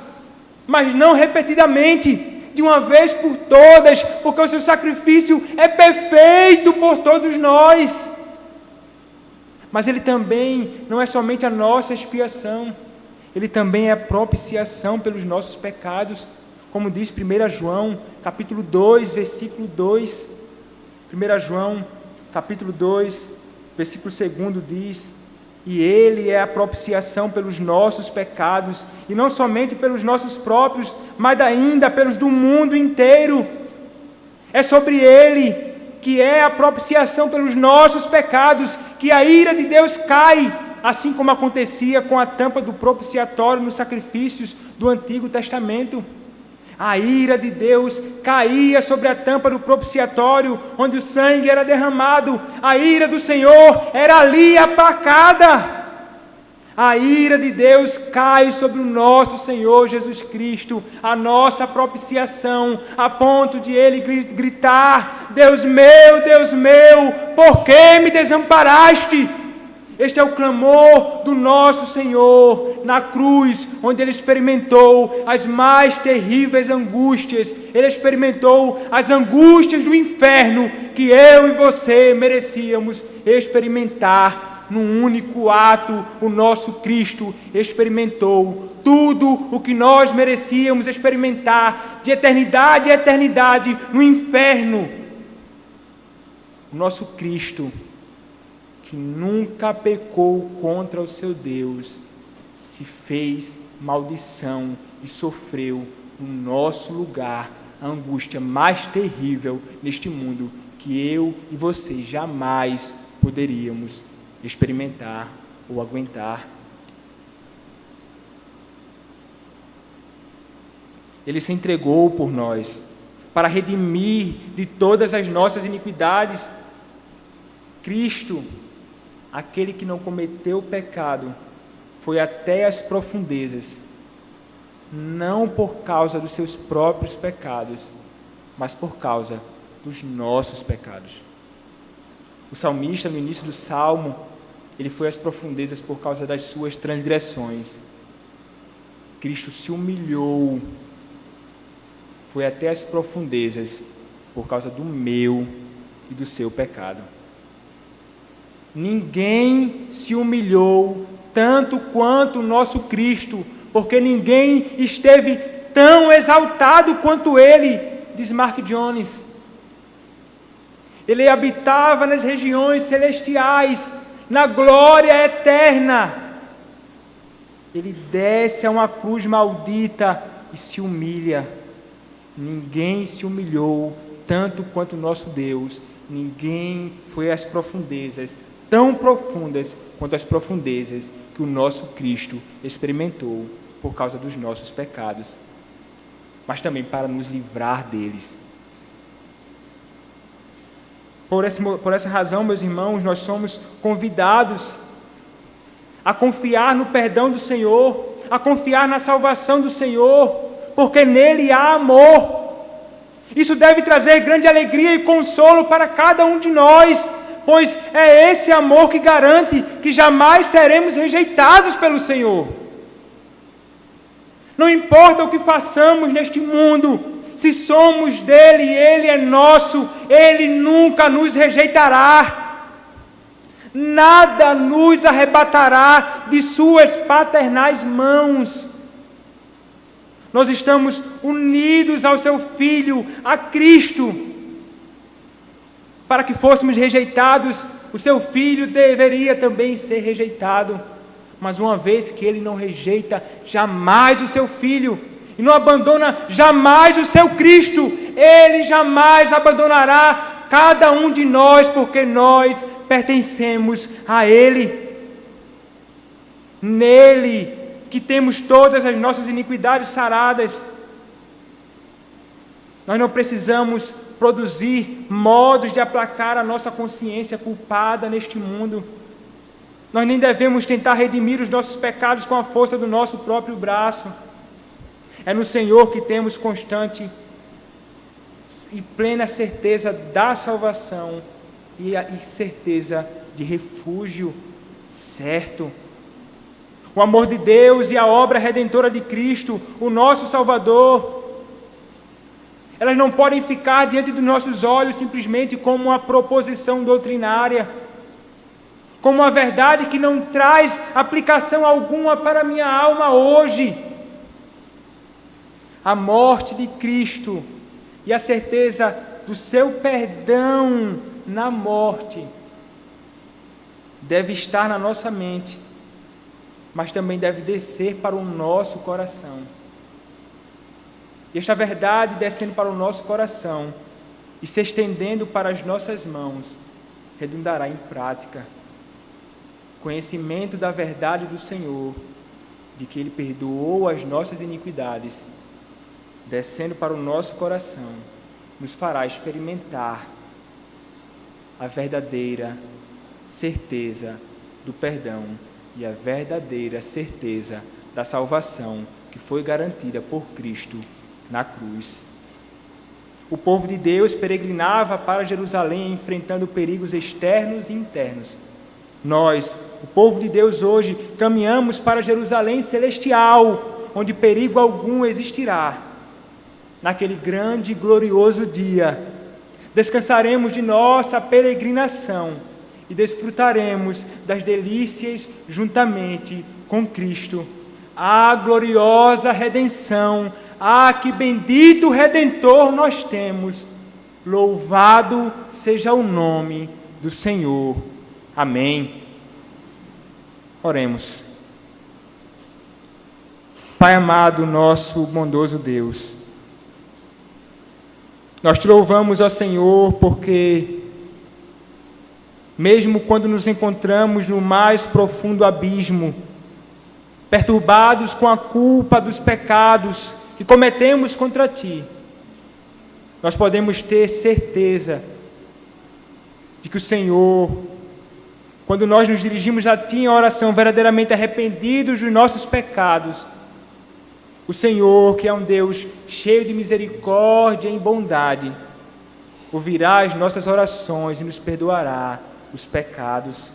mas não repetidamente, de uma vez por todas, porque o seu sacrifício é perfeito por todos nós. Mas ele também não é somente a nossa expiação, ele também é a propiciação pelos nossos pecados, como diz 1 João, capítulo 2, versículo 2. 1 João, capítulo 2, versículo 2 diz: e ele é a propiciação pelos nossos pecados, e não somente pelos nossos próprios, mas ainda pelos do mundo inteiro. É sobre ele, que é a propiciação pelos nossos pecados, que a ira de Deus cai, assim como acontecia com a tampa do propiciatório nos sacrifícios do Antigo Testamento. A ira de Deus caía sobre a tampa do propiciatório, onde o sangue era derramado. A ira do Senhor era ali aplacada. A ira de Deus cai sobre o nosso Senhor Jesus Cristo, a nossa propiciação, a ponto de Ele gritar: Deus meu, por que me desamparaste? Este é o clamor do nosso Senhor na cruz, onde Ele experimentou as mais terríveis angústias. Ele experimentou as angústias do inferno que eu e você merecíamos experimentar. Num único ato, o nosso Cristo experimentou tudo o que nós merecíamos experimentar, de eternidade a eternidade, no inferno. O nosso Cristo, que nunca pecou contra o seu Deus, se fez maldição e sofreu no nosso lugar a angústia mais terrível neste mundo, que eu e você jamais poderíamos experimentar ou aguentar. Ele se entregou por nós, para redimir de todas as nossas iniquidades. Cristo, aquele que não cometeu pecado, foi até as profundezas, não por causa dos seus próprios pecados, mas por causa dos nossos pecados. O salmista, no início do salmo, ele foi às profundezas por causa das suas transgressões. Cristo se humilhou, foi até as profundezas por causa do meu e do seu pecado. Ninguém se humilhou tanto quanto o nosso Cristo, porque ninguém esteve tão exaltado quanto ele, diz Mark Jones. Ele habitava nas regiões celestiais, na glória eterna. Ele desce a uma cruz maldita e se humilha. Ninguém se humilhou tanto quanto o nosso Deus. Ninguém foi às profundezas, tão profundas quanto as profundezas que o nosso Cristo experimentou por causa dos nossos pecados, mas também para nos livrar deles. Por essa razão, meus irmãos, nós somos convidados a confiar no perdão do Senhor, a confiar na salvação do Senhor, porque nele há amor. Isso deve trazer grande alegria e consolo para cada um de nós, pois é esse amor que garante que jamais seremos rejeitados pelo Senhor. Não importa o que façamos neste mundo, se somos dele e ele é nosso, ele nunca nos rejeitará. Nada nos arrebatará de suas paternais mãos. Nós estamos unidos ao seu Filho, a Cristo. Para que fôssemos rejeitados, o seu Filho deveria também ser rejeitado. Mas uma vez que ele não rejeita jamais o seu Filho, e não abandona jamais o seu Cristo, ele jamais abandonará cada um de nós, porque nós pertencemos a ele. Nele que temos todas as nossas iniquidades saradas. Nós não precisamos produzir modos de aplacar a nossa consciência culpada neste mundo. Nós nem devemos tentar redimir os nossos pecados com a força do nosso próprio braço. É no Senhor que temos constante e plena certeza da salvação e certeza de refúgio certo. O amor de Deus e a obra redentora de Cristo, o nosso Salvador, elas não podem ficar diante dos nossos olhos simplesmente como uma proposição doutrinária, como uma verdade que não traz aplicação alguma para a minha alma hoje. A morte de Cristo e a certeza do seu perdão na morte deve estar na nossa mente, mas também deve descer para o nosso coração. E esta verdade descendo para o nosso coração e se estendendo para as nossas mãos, redundará em prática. Conhecimento da verdade do Senhor, de que Ele perdoou as nossas iniquidades, descendo para o nosso coração, nos fará experimentar a verdadeira certeza do perdão e a verdadeira certeza da salvação que foi garantida por Cristo na cruz. O povo de Deus peregrinava para Jerusalém, enfrentando perigos externos e internos. Nós, o povo de Deus hoje, caminhamos para Jerusalém celestial, onde perigo algum existirá. Naquele grande e glorioso dia, descansaremos de nossa peregrinação e desfrutaremos das delícias juntamente com Cristo. Ah, gloriosa redenção! Ah, que bendito Redentor nós temos! Louvado seja o nome do Senhor. Amém. Oremos. Pai amado, nosso bondoso Deus, nós te louvamos, ó Senhor, porque mesmo quando nos encontramos no mais profundo abismo, perturbados com a culpa dos pecados que cometemos contra Ti, nós podemos ter certeza de que o Senhor, quando nós nos dirigimos a Ti em oração, verdadeiramente arrependidos dos nossos pecados, o Senhor, que é um Deus cheio de misericórdia e bondade, ouvirá as nossas orações e nos perdoará os pecados.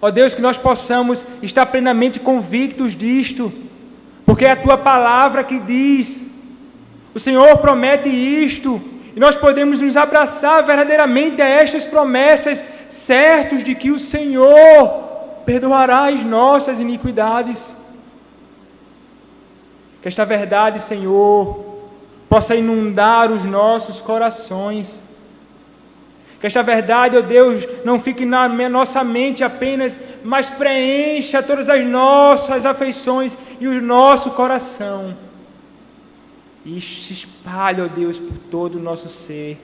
Ó Deus, que nós possamos estar plenamente convictos disto, porque é a Tua palavra que diz, o Senhor promete isto, e nós podemos nos abraçar verdadeiramente a estas promessas, certos de que o Senhor perdoará as nossas iniquidades. Que esta verdade, Senhor, possa inundar os nossos corações. Que esta verdade, ó Deus, não fique na nossa mente apenas, mas preencha todas as nossas afeições e o nosso coração. E se espalhe, ó Deus, por todo o nosso ser,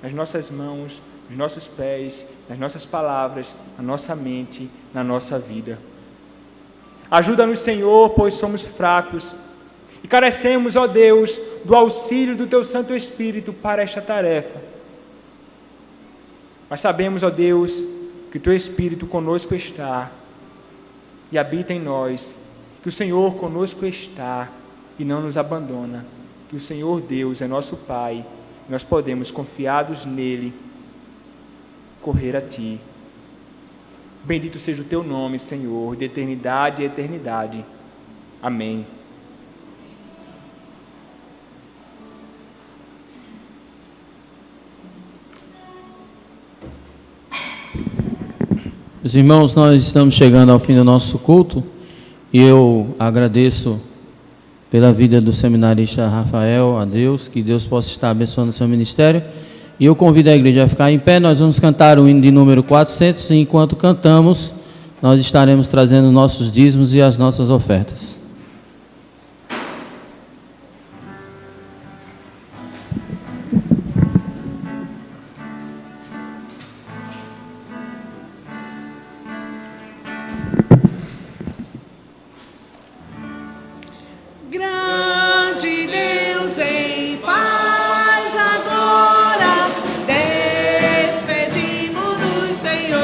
nas nossas mãos, nos nossos pés, nas nossas palavras, na nossa mente, na nossa vida. Ajuda-nos, Senhor, pois somos fracos e carecemos, ó Deus, do auxílio do Teu Santo Espírito para esta tarefa. Mas sabemos, ó Deus, que o Teu Espírito conosco está e habita em nós, que o Senhor conosco está e não nos abandona, que o Senhor Deus é nosso Pai, e nós podemos, confiados nele, correr a Ti. Bendito seja o Teu nome, Senhor, de eternidade a eternidade. Amém. Meus irmãos, nós estamos chegando ao fim do nosso culto e eu agradeço pela vida do seminarista Rafael, a Deus, que Deus possa estar abençoando o seu ministério. E eu convido a igreja a ficar em pé. Nós vamos cantar o hino de número 400 e enquanto cantamos, nós estaremos trazendo nossos dízimos e as nossas ofertas. Grande Deus em paz agora, despedimos-nos, Senhor.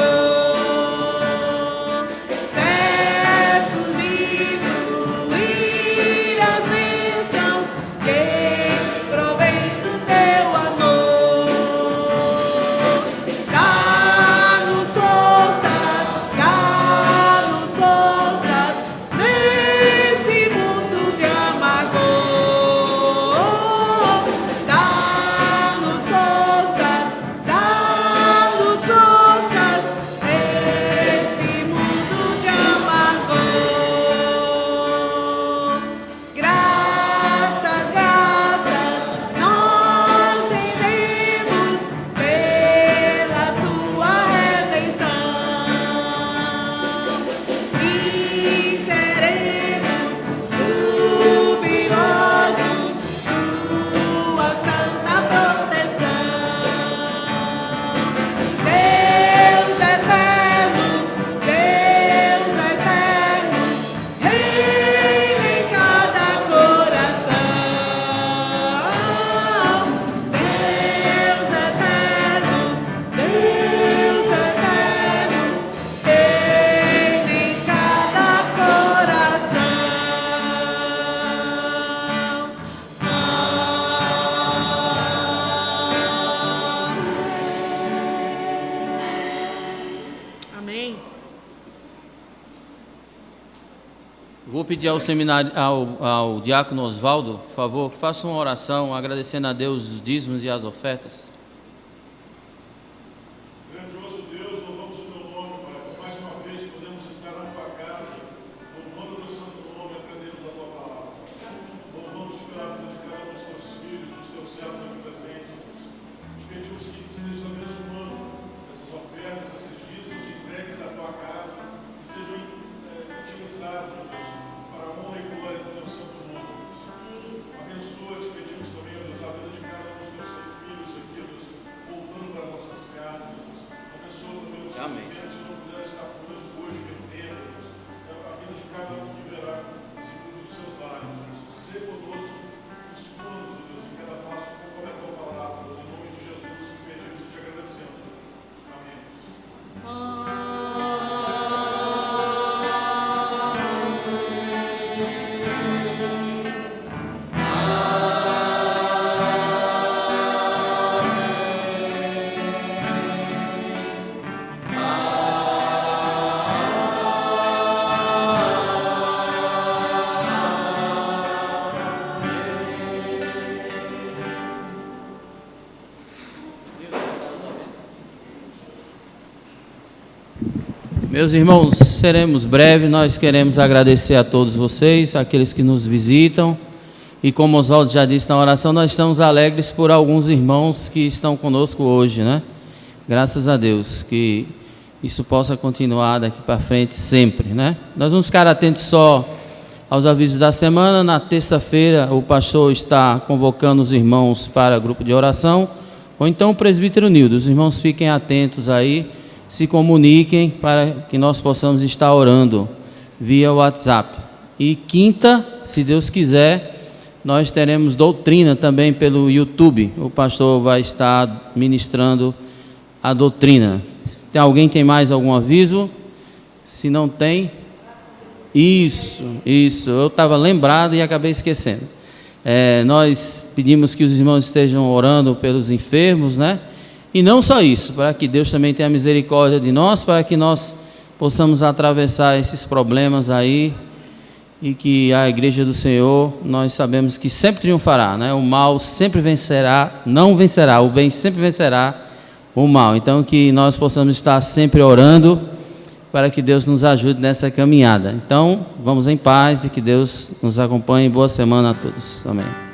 pedir ao seminário, ao diácono Osvaldo, por favor, que faça uma oração agradecendo a Deus os dízimos e as ofertas. Grandioso Deus, louvamos o teu nome, Pai, por mais uma vez podemos estar na tua casa, louvando o teu santo nome, aprendendo da tua palavra. Louvamos pela vida de cada um dos teus filhos, dos teus servos aqui presentes, Deus. Te pedimos que estejas abençoando essas ofertas, esses dízimos entregues à tua casa, que sejam utilizados, Deus, para a honra e glória do teu santo nome, Deus. Abençoa, te pedimos também, Deus, a vida de cada um dos teus filhos aqui, Deus, voltando para nossas casas, Deus. Abençoa também os Amém. filhos, se não puder estar conosco hoje, pelo tempo, Deus. A vida de cada um que verá esse culto de seus lares, Deus. Ser conosco, expor-nos, Deus, em cada passo, conforme a tua palavra, Deus. Em nome de Jesus, te pedimos e te agradecemos. Amém, Deus. Meus irmãos, seremos breves, nós queremos agradecer a todos vocês, aqueles que nos visitam, e como Oswaldo já disse na oração, nós estamos alegres por alguns irmãos que estão conosco hoje, né? Graças a Deus, que isso possa continuar daqui para frente sempre, né? Nós vamos ficar atentos só aos avisos da semana. Na terça-feira o pastor está convocando os irmãos para grupo de oração, ou então o presbítero Nildo. Os irmãos fiquem atentos aí, se comuniquem para que nós possamos estar orando via WhatsApp. E quinta, se Deus quiser, nós teremos doutrina também pelo YouTube. O pastor vai estar ministrando a doutrina. Tem alguém que tem mais algum aviso? Se não tem, isso, eu estava lembrado e acabei esquecendo. Nós pedimos que os irmãos estejam orando pelos enfermos, né? E não só isso, para que Deus também tenha misericórdia de nós, para que nós possamos atravessar esses problemas aí, e que a igreja do Senhor, nós sabemos que sempre triunfará, né? O mal sempre vencerá, não vencerá, o bem sempre vencerá o mal. Então que nós possamos estar sempre orando, para que Deus nos ajude nessa caminhada. Então, vamos em paz e que Deus nos acompanhe. Boa semana a todos. Amém.